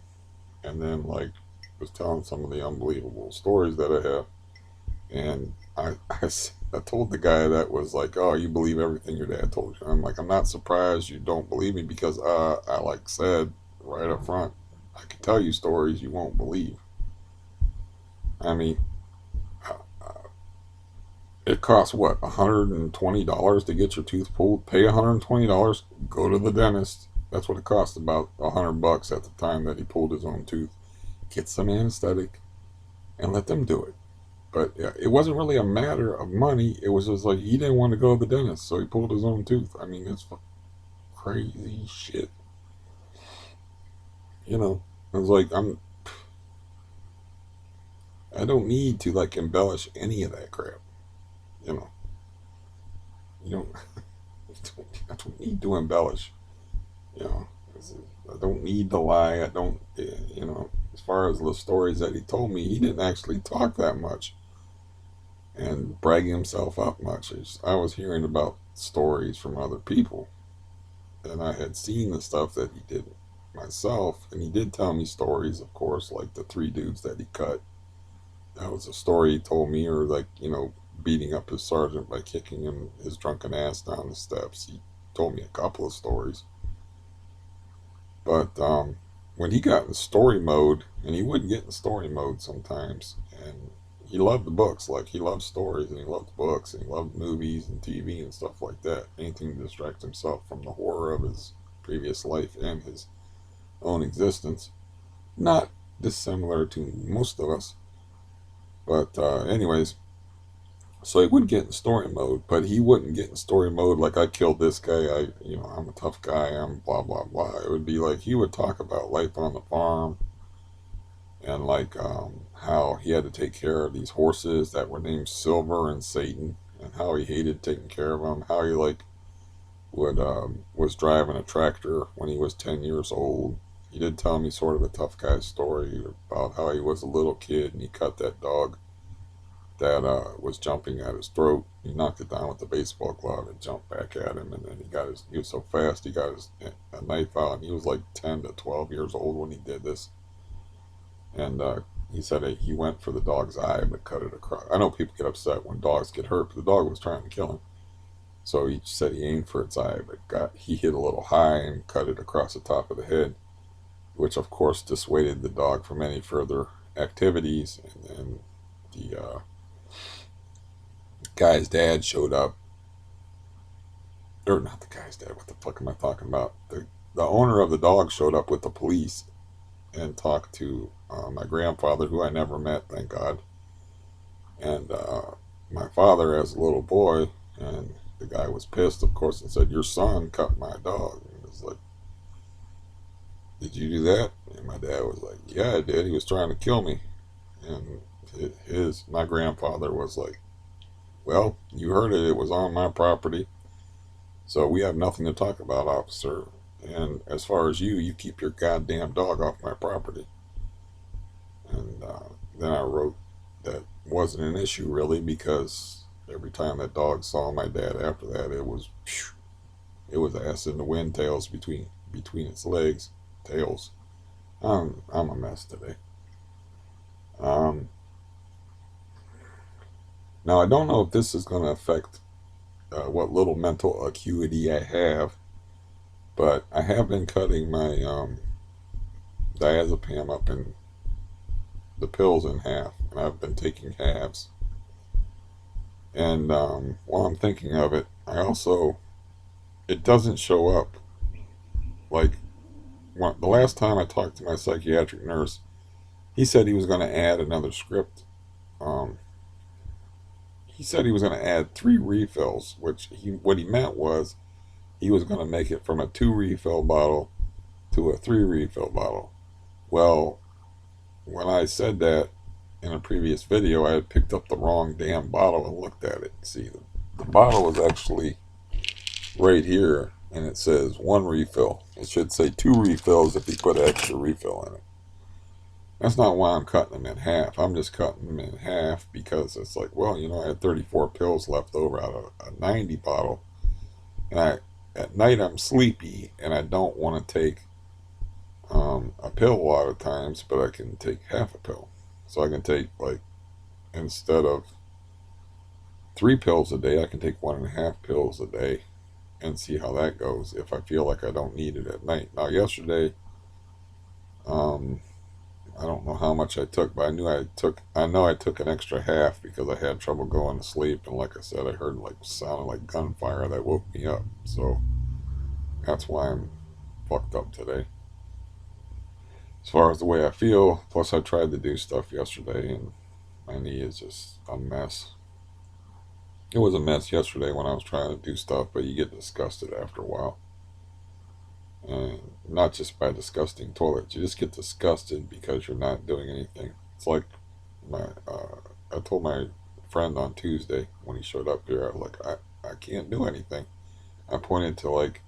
Speaker 1: and then like was telling some of the unbelievable stories that I have. And I told the guy that was like, "Oh, you believe everything your dad told you." I'm like, "I'm not surprised you don't believe me because I like said right up front, I can tell you stories you won't believe." I mean, it costs what, $120 to get your tooth pulled? Pay $120, go to the dentist. That's what it cost, about $100 at the time that he pulled his own tooth. Get some anesthetic and let them do it. But yeah, it wasn't really a matter of money. It was just like he didn't want to go to the dentist, so he pulled his own tooth. I mean, it's crazy shit. You know, I was like, I don't need to like embellish any of that crap. You know, you don't, I don't need to embellish. You know, I don't need to lie. I don't, as far as the stories that he told me, he didn't actually talk that much and brag himself up much. I was hearing about stories from other people and I had seen the stuff that he did myself, and he did tell me stories, of course, like the three dudes that he cut. That was a story he told me, or like beating up his sergeant by kicking him his drunken ass down the steps. He told me a couple of stories, but when he got in story mode, and he wouldn't get in story mode sometimes, and he loved the books, like he loved stories, and he loved books, and he loved movies and TV and stuff like that. Anything to distract himself from the horror of his previous life and his own existence. Not dissimilar to most of us. But, anyways, so he would get in story mode, but he wouldn't get in story mode like I killed this guy. I'm a tough guy. I'm blah, blah, blah. It would be like he would talk about life on the farm and like how he had to take care of these horses that were named Silver and Satan and how he hated taking care of them. How he like would was driving a tractor when he was 10 years old. He did tell me sort of a tough guy story about how he was a little kid and he cut that dog that was jumping at his throat. He knocked it down with the baseball glove and jumped back at him, and then he was so fast he got his a knife out, and he was like 10 to 12 years old when he did this. And he said he went for the dog's eye but cut it across. I know people get upset when dogs get hurt, but the dog was trying to kill him. So he said he aimed for its eye, but he hit a little high and cut it across the top of the head, which of course dissuaded the dog from any further activities. And then the guy's dad showed up, or not the guy's dad. What the fuck am I talking about? The owner of the dog showed up with the police, and talk to my grandfather, who I never met, thank God, and my father as a little boy. And the guy was pissed, of course, and said, "Your son cut my dog." And it was like, "Did you do that?" And my dad was like, "Yeah, I did. He was trying to kill me." And my grandfather was like, "Well, you heard it. It was on my property. So we have nothing to talk about, officer. And as far as you keep your goddamn dog off my property." And then I wrote that wasn't an issue really, because every time that dog saw my dad after that, it was ass in the wind, tails between its legs, tails. I'm a mess today. Um, Now I don't know if this is going to affect what little mental acuity I have, but I have been cutting my diazepam up in the pills in half, and I've been taking halves. And while I'm thinking of it, it doesn't show up. Like, the last time I talked to my psychiatric nurse, he said he was going to add another script. Um, he said he was going to add 3 refills, what he meant was he was going to make it from a 2 refill bottle to a 3 refill bottle. Well, when I said that in a previous video, I had picked up the wrong damn bottle and looked at it. See, the bottle was actually right here, and it says 1 refill. It should say 2 refills if you put an extra refill in it. That's not why I'm cutting them in half. I'm just cutting them in half because it's like, well, I had 34 pills left over out of a 90 bottle, and at night I'm sleepy and I don't want to take a pill a lot of times, but I can take half a pill. So I can take, like, instead of 3 pills a day, I can take 1.5 pills a day and see how that goes if I feel like I don't need it at night. Now, yesterday, um, I don't know how much I took, but I know I took an extra half because I had trouble going to sleep, and like I said, I heard like sounded like gunfire that woke me up. So that's why I'm fucked up today. As far as the way I feel, plus I tried to do stuff yesterday, and my knee is just a mess. It was a mess yesterday when I was trying to do stuff, but you get disgusted after a while. And not just by disgusting toilets, you just get disgusted because you're not doing anything. It's like I told my friend on Tuesday when he showed up here, I was like, I can't do anything. I pointed to like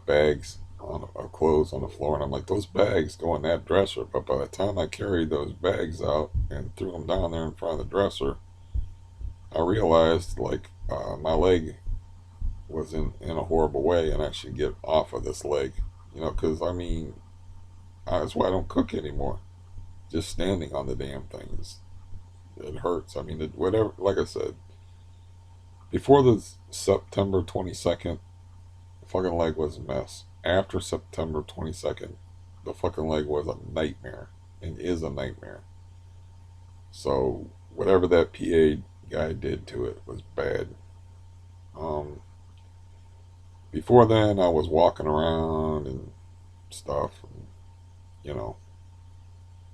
Speaker 1: bags of clothes on the floor, and I'm like, those bags go in that dresser. But by the time I carried those bags out and threw them down there in front of the dresser, I realized like my leg was in a horrible way, and I should get off of this leg. Because I mean, that's why I don't cook anymore. Just standing on the damn things, it hurts. I mean, whatever. Like I said, before the September 22nd, the fucking leg was a mess. After September 22nd, the fucking leg was a nightmare and is a nightmare. So whatever that PA guy did to it was bad. Um, Before then, I was walking around and stuff. And, you know,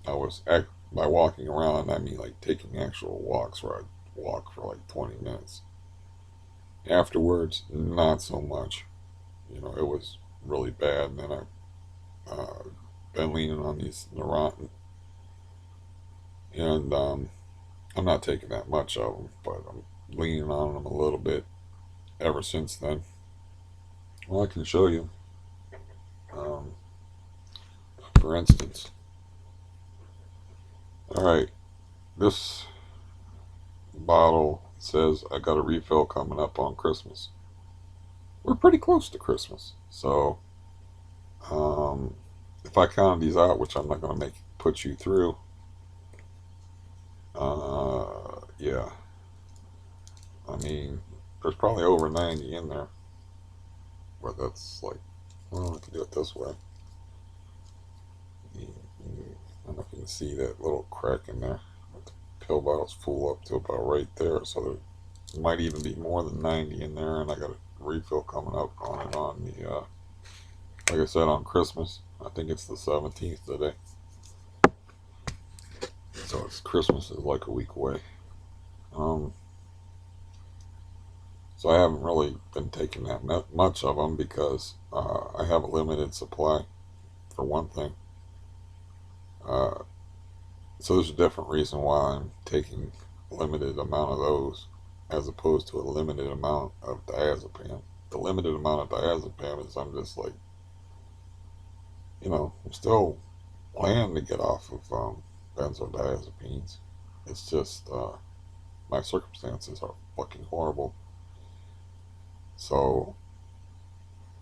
Speaker 1: by walking around, I mean like taking actual walks where I'd walk for like 20 minutes. Afterwards, not so much. It was really bad. And then I've been leaning on these Neurontin, and I'm not taking that much of them, but I'm leaning on them a little bit ever since then. Well, I can show you. Um, for instance, all right, this bottle says I got a refill coming up on Christmas. We're pretty close to Christmas, so um, if I count these out, which I'm not going to make put you through, yeah, I mean, there's probably over 90 in there, but that's like, well, I can do it this way. I don't know if you can see that little crack in there. The pill bottle's full up to about right there, so there might even be more than 90 in there, and I got a refill coming up on the, like I said, on Christmas. I think it's the 17th today. So it's Christmas is like a week away. Um, so I haven't really been taking that much of them because I have a limited supply, for one thing. Uh, so there's a different reason why I'm taking a limited amount of those as opposed to a limited amount of diazepam. The limited amount of diazepam is I'm just like, I'm still planning to get off of benzodiazepines. It's just my circumstances are fucking horrible. So,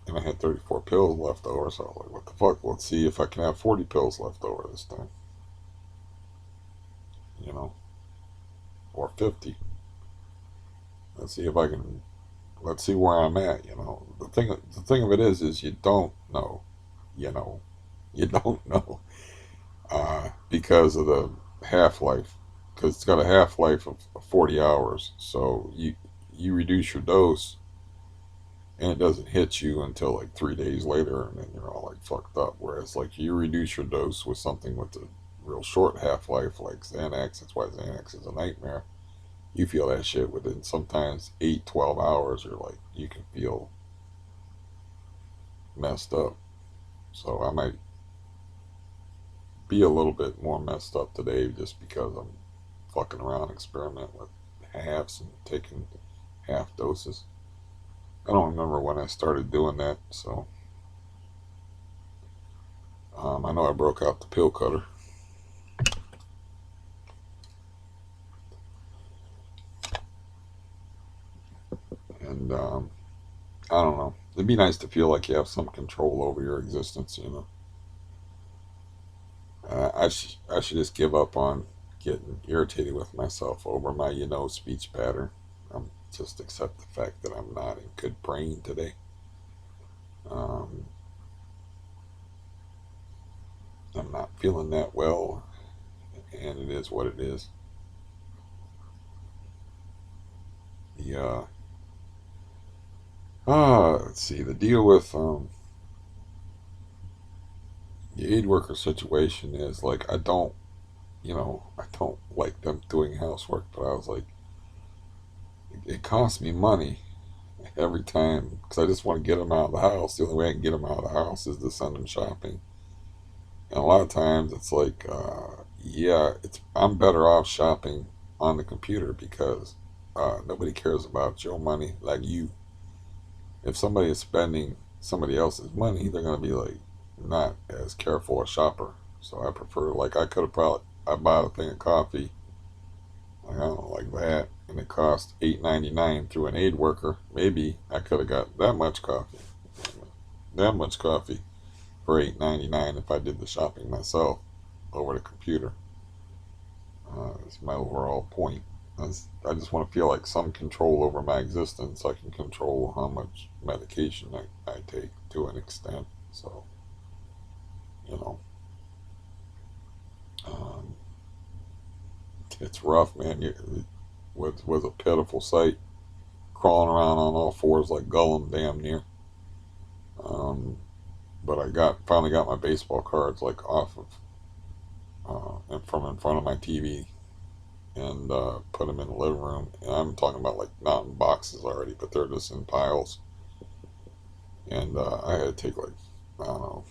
Speaker 1: and I had 34 pills left over, so I was like, what the fuck? Let's see if I can have 40 pills left over this time, you know, or 50. Let's see if I can. Let's see where I'm at. The thing of it is you don't know. You know, you don't know because of the half life. Because it's got a half life of 40 hours, so you reduce your dose and it doesn't hit you until like 3 days later, and then you're all like fucked up. Whereas like you reduce your dose with something with a real short half life, like Xanax. That's why Xanax is a nightmare. You feel that shit within sometimes 8, 12 hours. You're like you can feel messed up. So I might be a little bit more messed up today just because I'm fucking around, experimenting with halves and taking half doses. I don't remember when I started doing that, so I know I broke out the pill cutter. And I don't know. It'd be nice to feel like you have some control over your existence. I should just give up on getting irritated with myself over my speech pattern. Just accept the fact that I'm not in good brain today. Um, I'm not feeling that well, and it is what it is. The let's see. The deal with the aid worker situation is like I don't like them doing housework, but I was like, it costs me money every time because I just want to get them out of the house. The only way I can get them out of the house is to send them shopping. And a lot of times it's like, yeah, I'm better off shopping on the computer because nobody cares about your money like you. If somebody is spending somebody else's money, they're gonna be like not as careful a shopper. So I prefer like I could have probably I bought a thing of coffee like I don't know like that, and it cost $8.99 through an aid worker. Maybe I could have got that much coffee for $8.99 if I did the shopping myself over the computer. That's my overall point. I just want to feel like some control over my existence. I can control how much medication I take to an extent. So, you know, um, it's rough, man. It was a pitiful sight, crawling around on all fours like Gollum, damn near. Um, but I finally got my baseball cards like off of and from in front of my TV and put them in the living room. And I'm talking about like not in boxes already, but they're just in piles. And I had to take like I don't know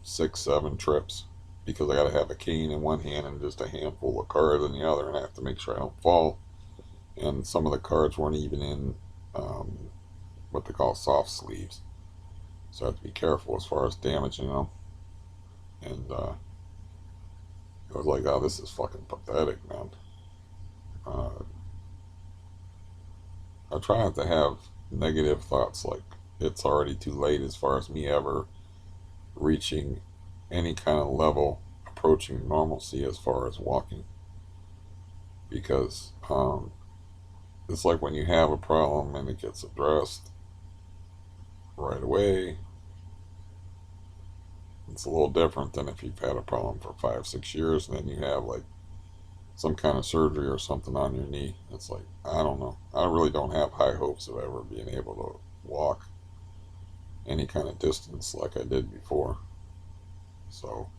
Speaker 1: 6, 7 trips because I got to have a cane in one hand and just a handful of cards in the other, and I have to make sure I don't fall. And some of the cards weren't even in um, what they call soft sleeves, so I have to be careful as far as damaging them. And I was like, oh, this is fucking pathetic, man. Uh, I try not to have negative thoughts like it's already too late as far as me ever reaching any kind of level approaching normalcy as far as walking because it's like when you have a problem and it gets addressed right away, it's a little different than if you've had a problem for 5, 6 years and then you have like some kind of surgery or something on your knee. It's like I don't know, I really don't have high hopes of ever being able to walk any kind of distance like I did before. So,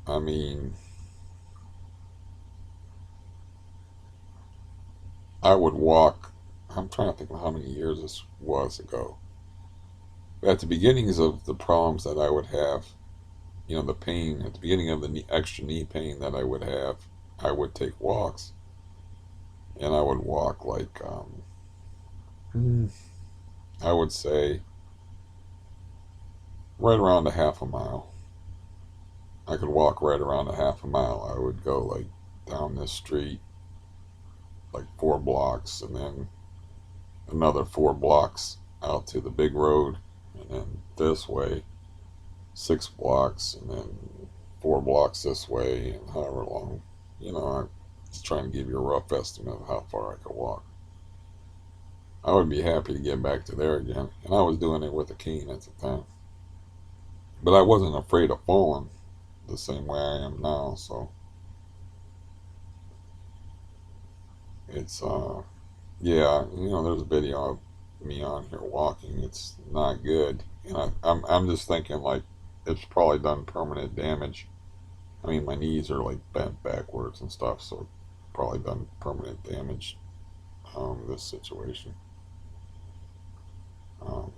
Speaker 1: I mean, I would walk. I'm trying to think of how many years this was ago. At the beginnings of the problems that I would have, the pain at the beginning of the extra knee pain that I would have, I would take walks, and I would walk like, hmm, I would say right around a half a mile. I could walk right around a half a mile. I would go like down this street, like 4 blocks, and then another 4 blocks out to the big road, and then this way 6 blocks, and then 4 blocks this way, and however long. I'm just trying to give you a rough estimate of how far I could walk. I would be happy to get back to there again, and I was doing it with a cane at the time. But I wasn't afraid of falling the same way I am now, so it's yeah, there's a video of me on here walking. It's not good, and I'm just thinking like it's probably done permanent damage. I mean, my knees are like bent backwards and stuff, so it's probably done permanent damage. This situation. Um,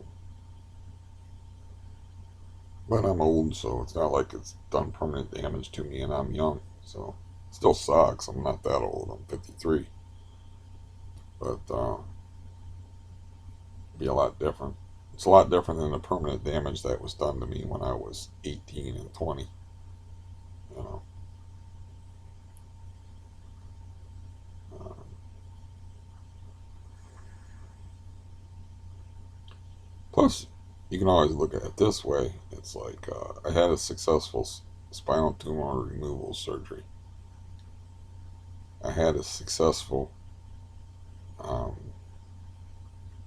Speaker 1: but I'm old, so it's not like it's done permanent damage to me, and I'm young, so it still sucks. I'm not that old. I'm 53, but it'd be a lot different. It's a lot different than the permanent damage that was done to me when I was 18 and 20. You know. Um, Plus, you can always look at it this way. It's like I had a successful spinal tumor removal surgery. I had a successful um,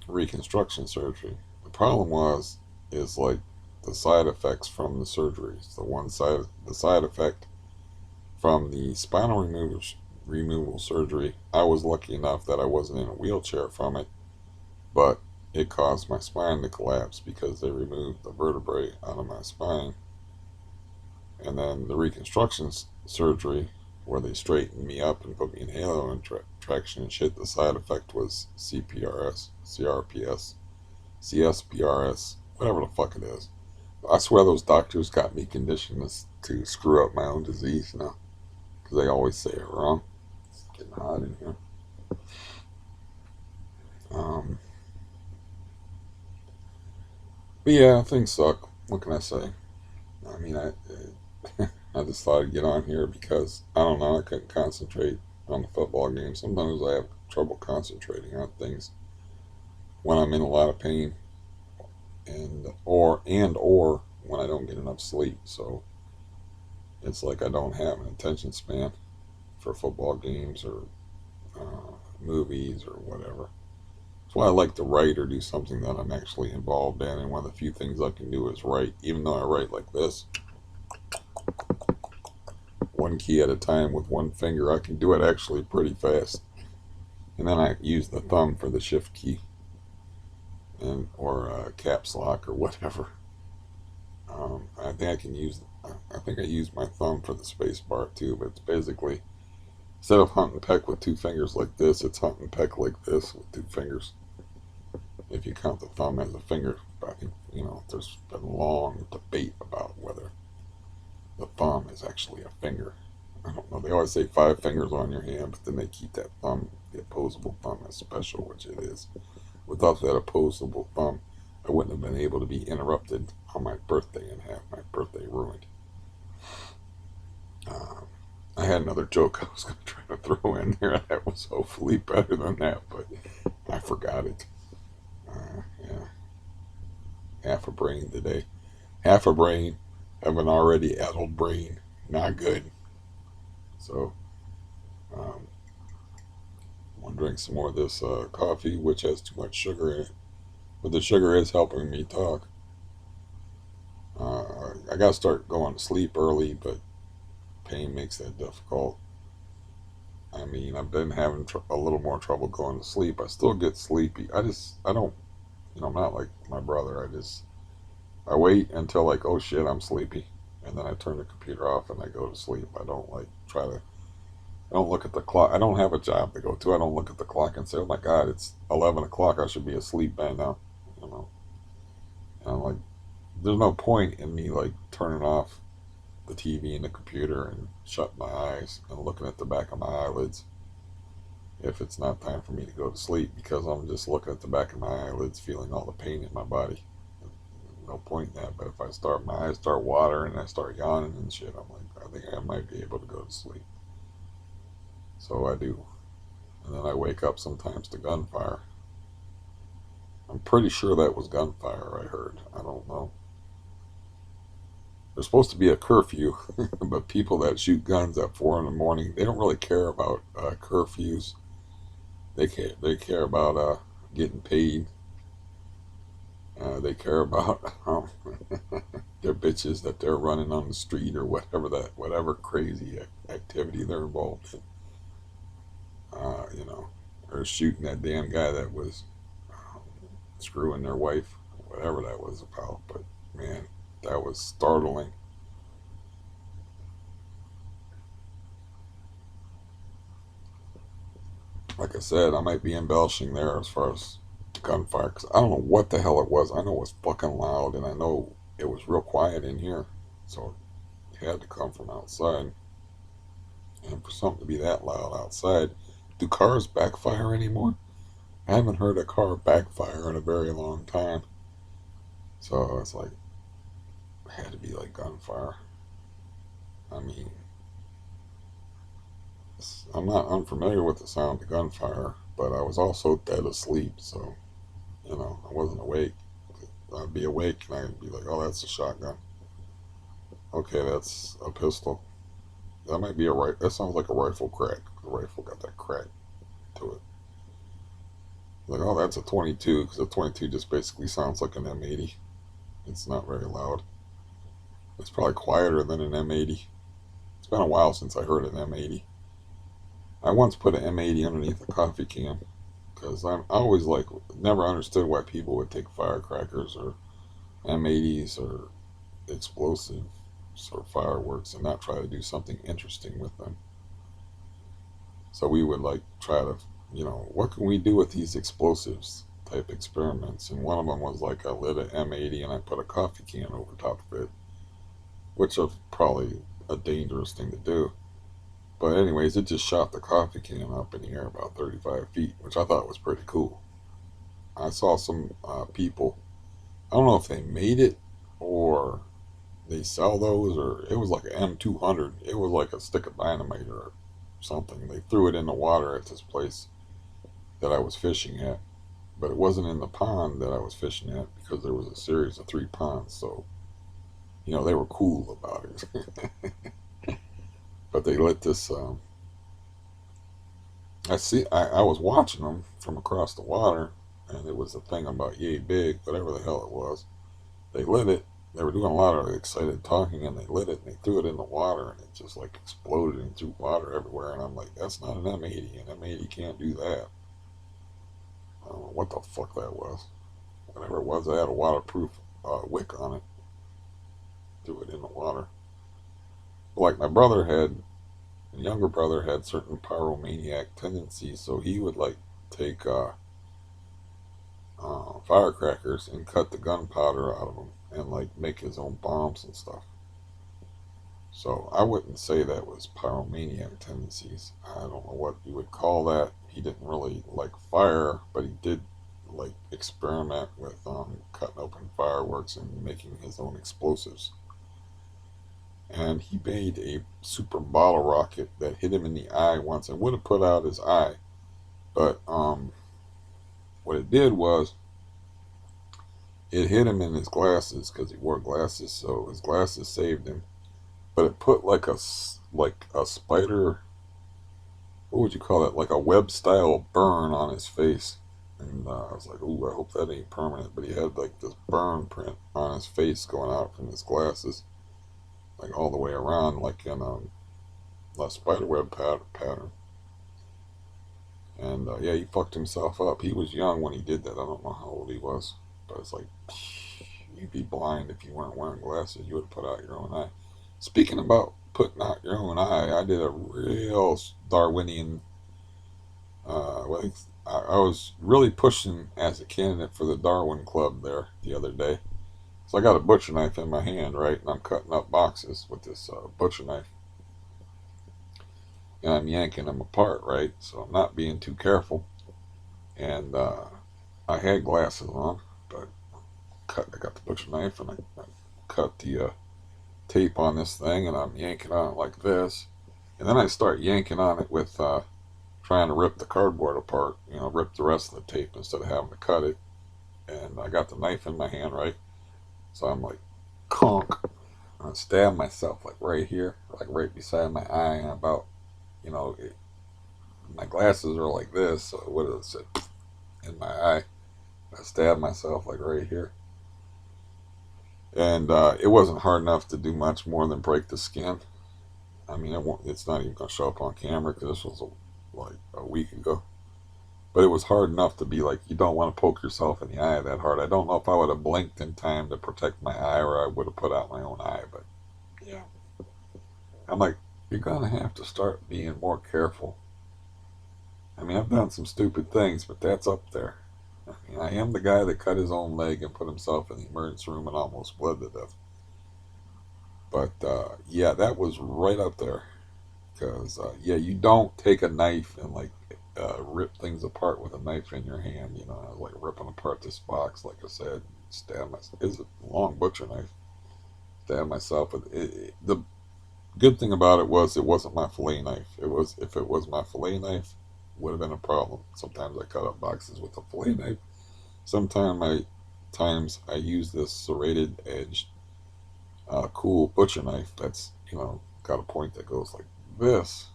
Speaker 1: reconstruction surgery. The problem is like the side effects from the surgeries. The side effect from the spinal removal surgery. I was lucky enough that I wasn't in a wheelchair from it, but it caused my spine to collapse because they removed the vertebrae out of my spine. And then the reconstruction surgery, where they straightened me up and put me in halo traction and shit, the side effect was CPRS, CRPS, CSPRS, whatever the fuck it is. I swear those doctors got me conditioned to screw up my own disease now, because they always say it wrong. It's getting hot in here. Um, but yeah, things suck. What can I say? I mean, I just thought I'd get on here because I don't know. I couldn't concentrate on the football game. Sometimes I have trouble concentrating on things when I'm in a lot of pain, and or when I don't get enough sleep. So it's like I don't have an attention span for football games or movies or whatever. That's why I like to write or do something that I'm actually involved in. And one of the few things I can do is write, even though I write like this, one key at a time with one finger. I can do it actually pretty fast. And then I use the thumb for the shift key and or caps lock or whatever. I think I can use. I think I use my thumb for the space bar too. But it's basically instead of hunt and peck with 2 fingers like this, it's hunt and peck like this with 2 fingers. If you count the thumb as a finger, I think there's been a long debate about whether the thumb is actually a finger. I don't know. They always say 5 fingers on your hand, but then they keep that thumb, the opposable thumb, as special, which it is. Without that opposable thumb, I wouldn't have been able to be interrupted on my birthday and have my birthday ruined. Um, I had another joke I was going to try to throw in there that was hopefully better than that, but I forgot it. Yeah, half a brain today. Half a brain of an already addled brain. Not good. So, um, I'm going to drink some more of this coffee, which has too much sugar in it. But the sugar is helping me talk. I got to start going to sleep early, but pain makes that difficult. I mean, I've been having a little more trouble going to sleep. I still get sleepy. I don't, I'm not like my brother. I just I wait until like, oh shit, I'm sleepy, and then I turn the computer off and I go to sleep. I don't like try to. I don't look at the clock. I don't have a job to go to. I don't look at the clock and say, oh my god, it's 11 o'clock. I should be asleep by now. You know. And I'm like, there's no point in me like turning off the TV and the computer and shutting my eyes and looking at the back of my eyelids if it's not time for me to go to sleep, because I'm just looking at the back of my eyelids, feeling all the pain in my body. No point in that. But if I start, my eyes start watering and I start yawning and shit, I'm like, I think I might be able to go to sleep. So I do. And then I wake up sometimes to gunfire. I'm pretty sure that was gunfire I heard. I don't know. There's supposed to be a curfew, but people that shoot guns at 4 in the morning, they don't really care about curfews. They care about getting paid. They care about their bitches that they're running on the street or whatever crazy activity they're involved in. You know, or shooting that damn guy that was um, screwing their wife, whatever that was about. But man, that was startling. Like I said, I might be embellishing there as far as gunfire, because I don't know what the hell it was. I know it was fucking loud, and I know it was real quiet in here, so it had to come from outside. And for something to be that loud outside, do cars backfire anymore? I haven't heard a car backfire in a very long time. So it's like, it had to be like gunfire. I mean, I'm not unfamiliar with the sound of gunfire, but I was also dead asleep, so, I wasn't awake. I'd be awake and I'd be like, oh, that's a shotgun. Okay, that's a pistol. That might be a right. That sounds like a rifle crack. The rifle got that crack to it. Like, oh, that's a 22, because a 22 just basically sounds like an M80. It's not very loud. It's probably quieter than an M80. It's been a while since I heard an M80. I once put an M80 underneath a coffee can, because I always like never understood why people would take firecrackers or M80s or explosives or fireworks and not try to do something interesting with them. So we would like try to, what can we do with these explosives type experiments? And one of them was like I lit an M80 and I put a coffee can over top of it, which is probably a dangerous thing to do. But anyways, it just shot the coffee can up in the air about 35 feet, which I thought was pretty cool. I saw some people. I don't know if they made it or they sell those, or it was like an M200. It was like a stick of dynamite or something. They threw it in the water at this place that I was fishing at, but it wasn't in the pond that I was fishing at, because there was a series of 3 ponds. So they were cool about it. But they lit this. I was watching them from across the water, and it was a thing about yay big, whatever the hell it was. They lit it. They were doing a lot of excited talking, and they lit it and they threw it in the water, and it just like exploded and threw water everywhere. And I'm like, that's not an M80. An M80 can't do that. I don't know what the fuck that was. Whatever it was, I had a waterproof wick on it. Threw it in the water. But like my younger brother had certain pyromaniac tendencies, so he would like take firecrackers and cut the gunpowder out of them and like make his own bombs and stuff. So I wouldn't say that was pyromaniac tendencies. I don't know what you would call that. He didn't really like fire, but he did like experiment with cutting open fireworks and making his own explosives. And he made a super bottle rocket that hit him in the eye once and would have put out his eye. But what it did was it hit him in his glasses, because he wore glasses, so his glasses saved him. But it put like a spider, what would you call it, like a web style burn on his face. And I was like, ooh, I hope that ain't permanent. But he had like this burn print on his face going out from his glasses, like all the way around, like in a spider web pattern. And yeah, he fucked himself up. He was young when he did that. I don't know how old he was, but it's like, you'd be blind if you weren't wearing glasses. You would have put out your own eye. Speaking about putting out your own eye, I did a real Darwinian. Well, I was really pushing as a candidate for the Darwin Club there the other day. So I got a butcher knife in my hand, right, and I'm cutting up boxes with this butcher knife, and I'm yanking them apart, right. So I'm not being too careful, and I had glasses on, but I got the butcher knife and I cut the tape on this thing, and I'm yanking on it like this, and then I start yanking on it with trying to rip the cardboard apart, rip the rest of the tape instead of having to cut it. And I got the knife in my hand, right? So I'm like, conk. And I stab myself like right here, like right beside my eye, and about, you know, it, my glasses are like this, so it would have said in my eye. I stabbed myself like right here. And it wasn't hard enough to do much more than break the skin. I mean, it's not even going to show up on camera because this was like a week ago. But it was hard enough to be like, you don't want to poke yourself in the eye that hard. I don't know if I would have blinked in time to protect my eye or I would have put out my own eye. But yeah, I'm like, you're going to have to start being more careful. I mean, I've done some stupid things, but that's up there. I mean, I am the guy that cut his own leg and put himself in the emergency room and almost bled to death. But yeah, that was right up there. Because yeah, you don't take a knife and like rip things apart with a knife in your hand. I was like ripping apart this box, like I said, stab myself. It's a long butcher knife. Stab myself with it. The good thing about it was it wasn't my fillet knife. It was If it was my fillet knife, would have been a problem. Sometimes I cut up boxes with a fillet knife. Sometimes I use this serrated edged cool butcher knife that's got a point that goes like this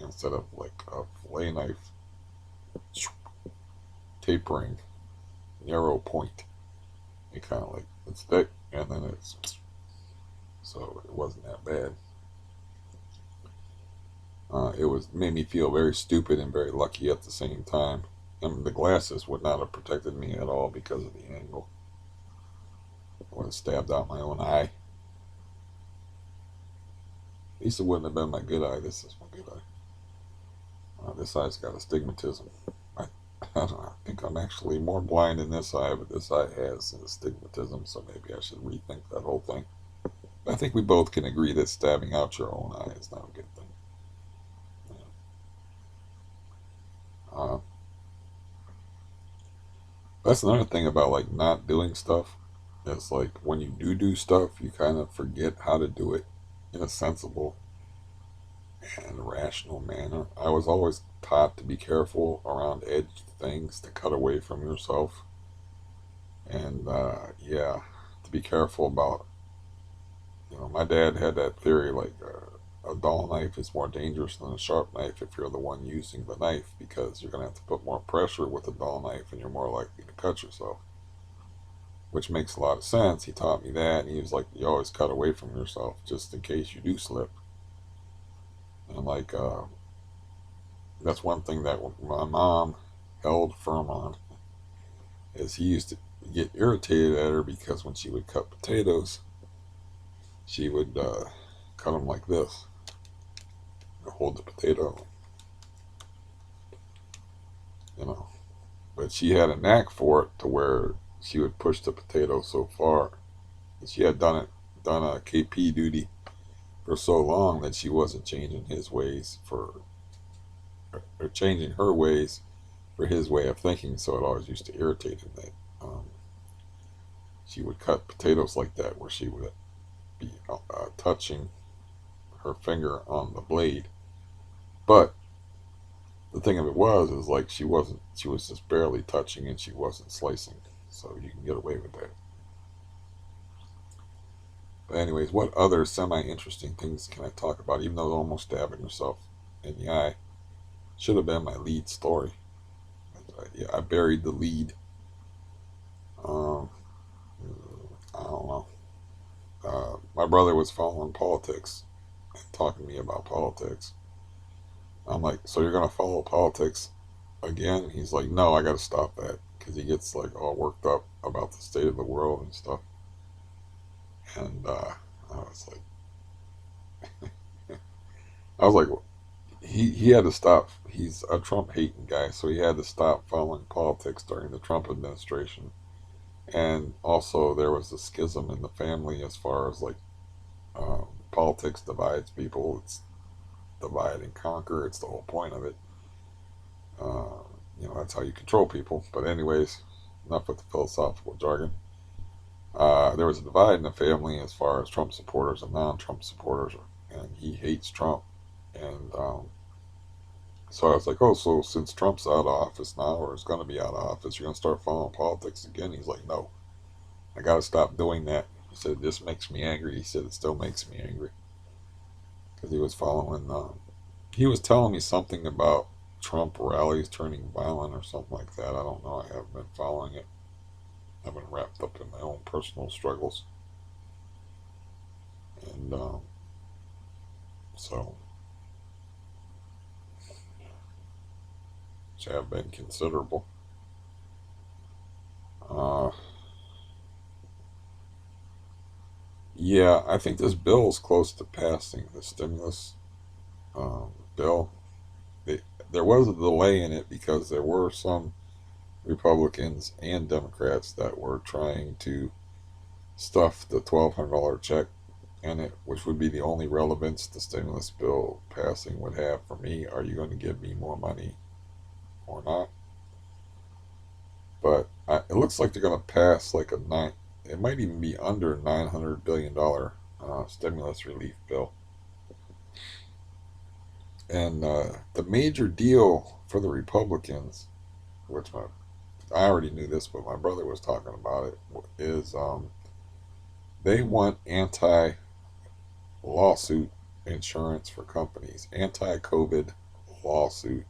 Speaker 1: instead of like a fillet knife tapering narrow point. It kind of like it's thick and then it's so it wasn't that bad. It was made me feel very stupid and very lucky at the same time. And the glasses would not have protected me at all because of the angle. I would have stabbed out my own eye. At least it wouldn't have been my good eye. This is my good eye. This eye's got astigmatism. I, I don't know. I think I'm actually more blind in this eye, but this eye has astigmatism, so maybe I should rethink that whole thing. But I think we both can agree that stabbing out your own eye is not a good thing. Yeah. Uh, that's another thing about like not doing stuff. It's like when you do stuff, you kind of forget how to do it in a sensible and rational manner. I was always taught to be careful around edged things, to cut away from yourself, and yeah, to be careful about. My dad had that theory like a dull knife is more dangerous than a sharp knife if you're the one using the knife because you're going to have to put more pressure with a dull knife and you're more likely to cut yourself, which makes a lot of sense. He taught me that, and he was like, you always cut away from yourself just in case you do slip. And like, that's one thing that my mom held firm on, is he used to get irritated at her because when she would cut potatoes, she would cut them like this, hold the potato, you know. But she had a knack for it to where she would push the potato so far. She had done a KP duty for so long that she wasn't changing his ways or changing her ways for his way of thinking. So it always used to irritate him that she would cut potatoes like that, where she would be touching her finger on the blade. But the thing of it is like she wasn't. She was just barely touching, and she wasn't slicing. So you can get away with that. But anyways, what other semi-interesting things can I talk about? Even though almost stabbing herself in the eye should have been my lead story. Yeah, I buried the lead. Um, I don't know. My brother was following politics and talking to me about politics. I'm like, so you're gonna follow politics again? He's like, no, I got to stop that because he gets like all worked up about the state of the world and stuff. And I was like, I was like, he had to stop. He's a Trump hating guy, so he had to stop following politics during the Trump administration. And also, there was a schism in the family as far as like politics divides people. It's divide and conquer. It's the whole point of it. Uh, that's how you control people. But anyways, enough with the philosophical jargon. There was a divide in the family as far as Trump supporters and non-Trump supporters, and he hates Trump. And so I was like, oh, so since Trump's out of office now, or is going to be out of office, you're going to start following politics again? He's like, no, I got to stop doing that. He said, this makes me angry. He said, it still makes me angry because he was following. He was telling me something about Trump rallies turning violent or something like that. I don't know. I haven't been following it. I've been wrapped up in my own personal struggles, and so which have been considerable. Uh, yeah, I think this bill is close to passing the stimulus bill. They, there was a delay in it because there were some Republicans and Democrats that were trying to stuff the $1,200 check in it, which would be the only relevance the stimulus bill passing would have for me. Are you going to give me more money or not? But it looks like they're going to pass like a nine. It might even be under $900 billion stimulus relief bill. And the major deal for the Republicans, which I already knew this, but my brother was talking about it, is they want anti lawsuit insurance for companies, anti COVID lawsuit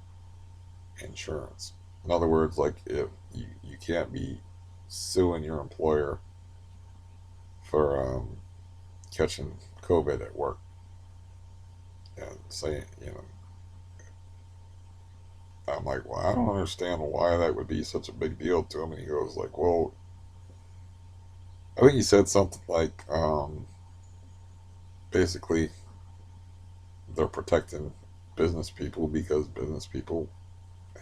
Speaker 1: insurance. In other words, like if you can't be suing your employer for catching COVID at work and saying, I'm like, well, I don't understand why that would be such a big deal to him. And he goes like, well, I think he said something like, basically, they're protecting business people because business people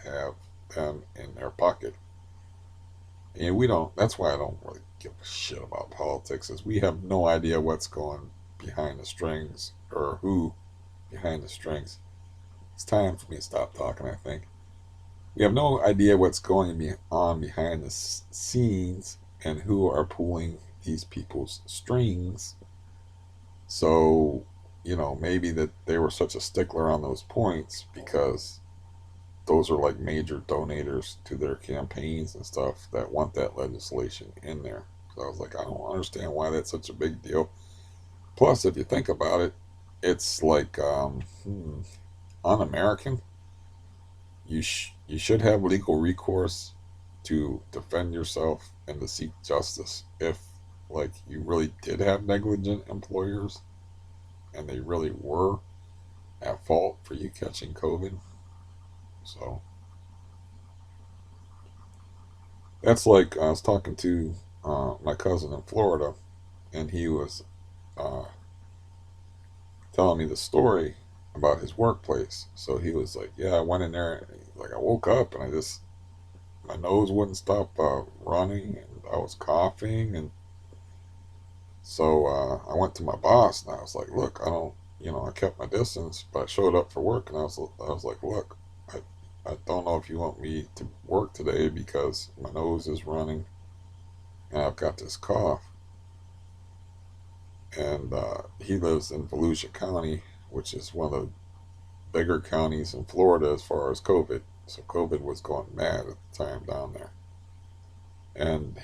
Speaker 1: have them in their pocket. And we don't, that's why I don't really give a shit about politics, is we have no idea what's going behind the strings or who behind the strings. It's time for me to stop talking, I think. We have no idea what's going on behind the scenes and who are pulling these people's strings. So, maybe that they were such a stickler on those points because those are like major donators to their campaigns and stuff that want that legislation in there. So I was like, I don't understand why that's such a big deal. Plus, if you think about it, it's like un-American. You should have legal recourse to defend yourself and to seek justice if like you really did have negligent employers and they really were at fault for you catching COVID. So that's like I was talking to my cousin in Florida, and he was uh, telling me the story about his workplace. So he was like, "Yeah, I went in there, and like I woke up and I just my nose wouldn't stop running, and I was coughing, and so I went to my boss and I was like, look, I don't, I kept my distance, but I showed up for work, and I was like, look, I don't know if you want me to work today because my nose is running and I've got this cough." And he lives in Volusia County, which is one of the bigger counties in Florida as far as COVID. So COVID was going mad at the time down there, and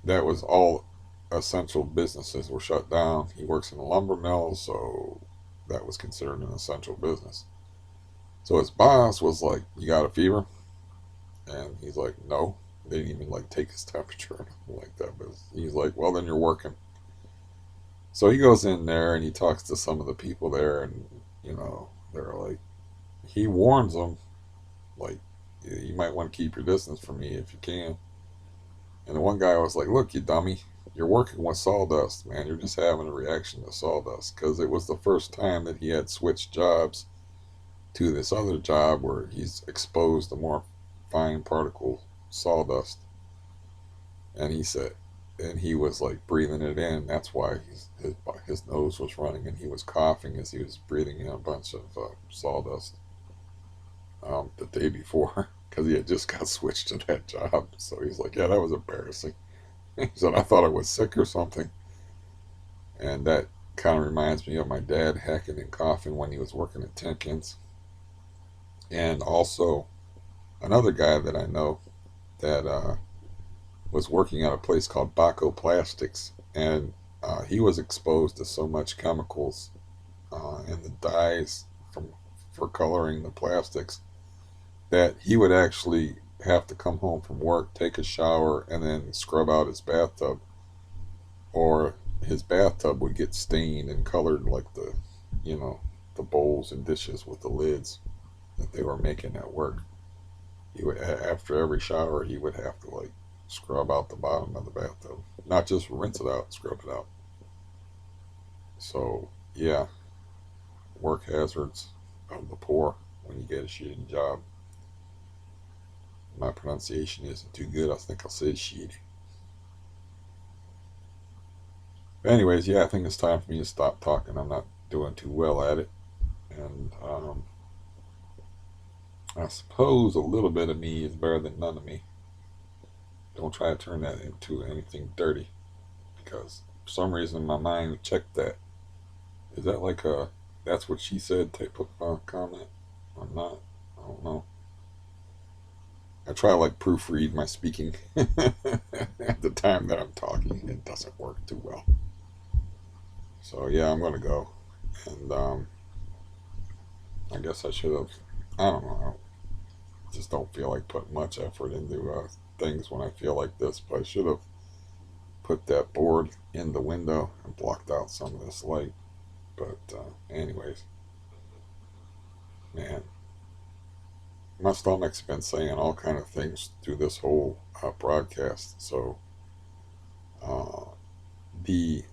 Speaker 1: that was all essential businesses were shut down. He works in a lumber mill, so that was considered an essential business. So his boss was like, "You got a fever?" And he's like, "No." They didn't even like take his temperature or nothing like that. But he's like, "Well, then you're working." So he goes in there and he talks to some of the people there, and they're like, he warns them, like, you might want to keep your distance from me if you can. And the one guy was like, "Look, you dummy. you're working with sawdust, man. You're just having a reaction to sawdust because it was the first time that he had switched jobs to this other job where he's exposed to more fine particle sawdust. And he said, and he was like breathing it in. That's why his nose was running and he was coughing as he was breathing in a bunch of sawdust the day before because he had just got switched to that job. So he's like, yeah, that was embarrassing. He said, I thought I was sick or something. And that kind of reminds me of my dad hacking and coughing when he was working at Tinkins. And also another guy that I know that was working at a place called Baco Plastics. And he was exposed to so much chemicals and the dyes from for coloring the plastics that he would actually have to come home from work, take a shower, and then scrub out his bathtub, or his bathtub would get stained and colored like you know, the bowls and dishes with the lids that they were making at work. He would after every shower he would have to like scrub out the bottom of the bathtub, not just rinse it out, scrub it out. So yeah, work hazards of the poor when you get a shitty job. My pronunciation isn't too good. I think I'll say shitty. But anyways, yeah, I think it's time for me to stop talking. I'm not doing too well at it, and I suppose a little bit of me is better than none of me. Don't try to turn that into anything dirty, because for some reason my mind checked that. Is that like a "that's what she said" type of comment? Or not? I don't know. I try to like proofread my speaking at the time that I'm talking. It doesn't work too well. So yeah, I'm gonna go, and I guess I should have. I don't know. I just don't feel like putting much effort into things when I feel like this. But I should have put that board in the window and blocked out some of this light. But anyways, man, my stomach's been saying all kind of things through this whole broadcast. So uh, the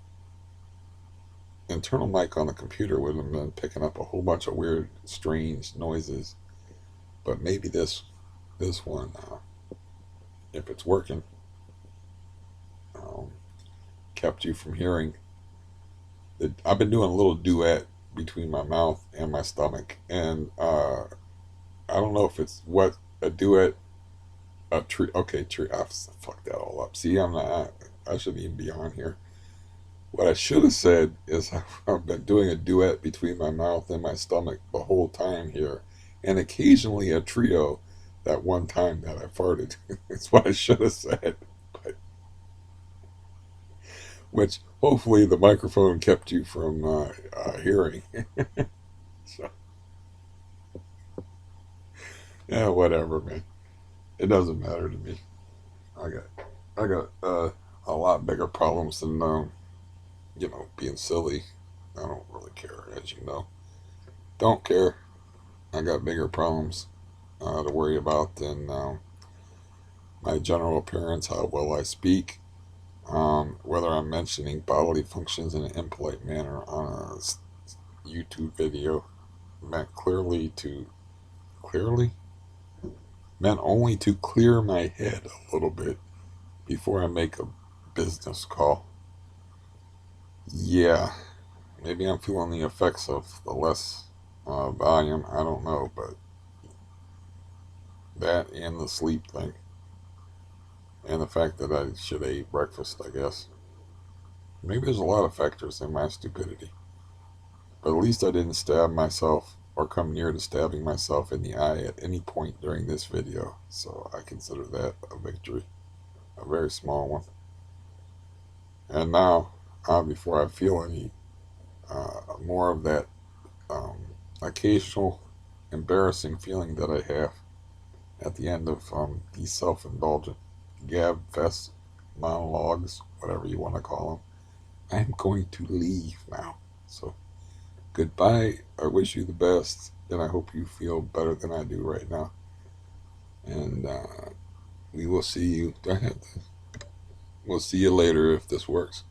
Speaker 1: internal mic on the computer would have been picking up a whole bunch of weird, strange noises. But maybe this one, if it's working, um, kept you from hearing. I've been doing a little duet between my mouth and my stomach, and I don't know if it's what a duet. A tree. Okay, tree. I fucked that all up. See, I'm not. I shouldn't even be on here. What I should have said is I've been doing a duet between my mouth and my stomach the whole time here, and occasionally a trio. That one time that I farted. That's what I should have said. But which hopefully the microphone kept you from hearing. So yeah, whatever, man. It doesn't matter to me. I got I got a lot bigger problems than being silly. I don't really care, as you know. Don't care. I got bigger problems to worry about than my general appearance, how well I speak, whether I'm mentioning bodily functions in an impolite manner on a YouTube video meant clearly meant only to clear my head a little bit before I make a business call. Yeah, maybe I'm feeling the effects of the less volume. I don't know, but that and the sleep thing, and the fact that I should have ate breakfast, I guess. Maybe there's a lot of factors in my stupidity. But at least I didn't stab myself or come near to stabbing myself in the eye at any point during this video. So I consider that a victory, a very small one. And now, before I feel any more of that occasional embarrassing feeling that I have at the end of these self-indulgent gab fest monologues, whatever you want to call them, I'm going to leave now. So goodbye. I wish you the best, and I hope you feel better than I do right now. And we will see you. Do I have We'll see you later if this works.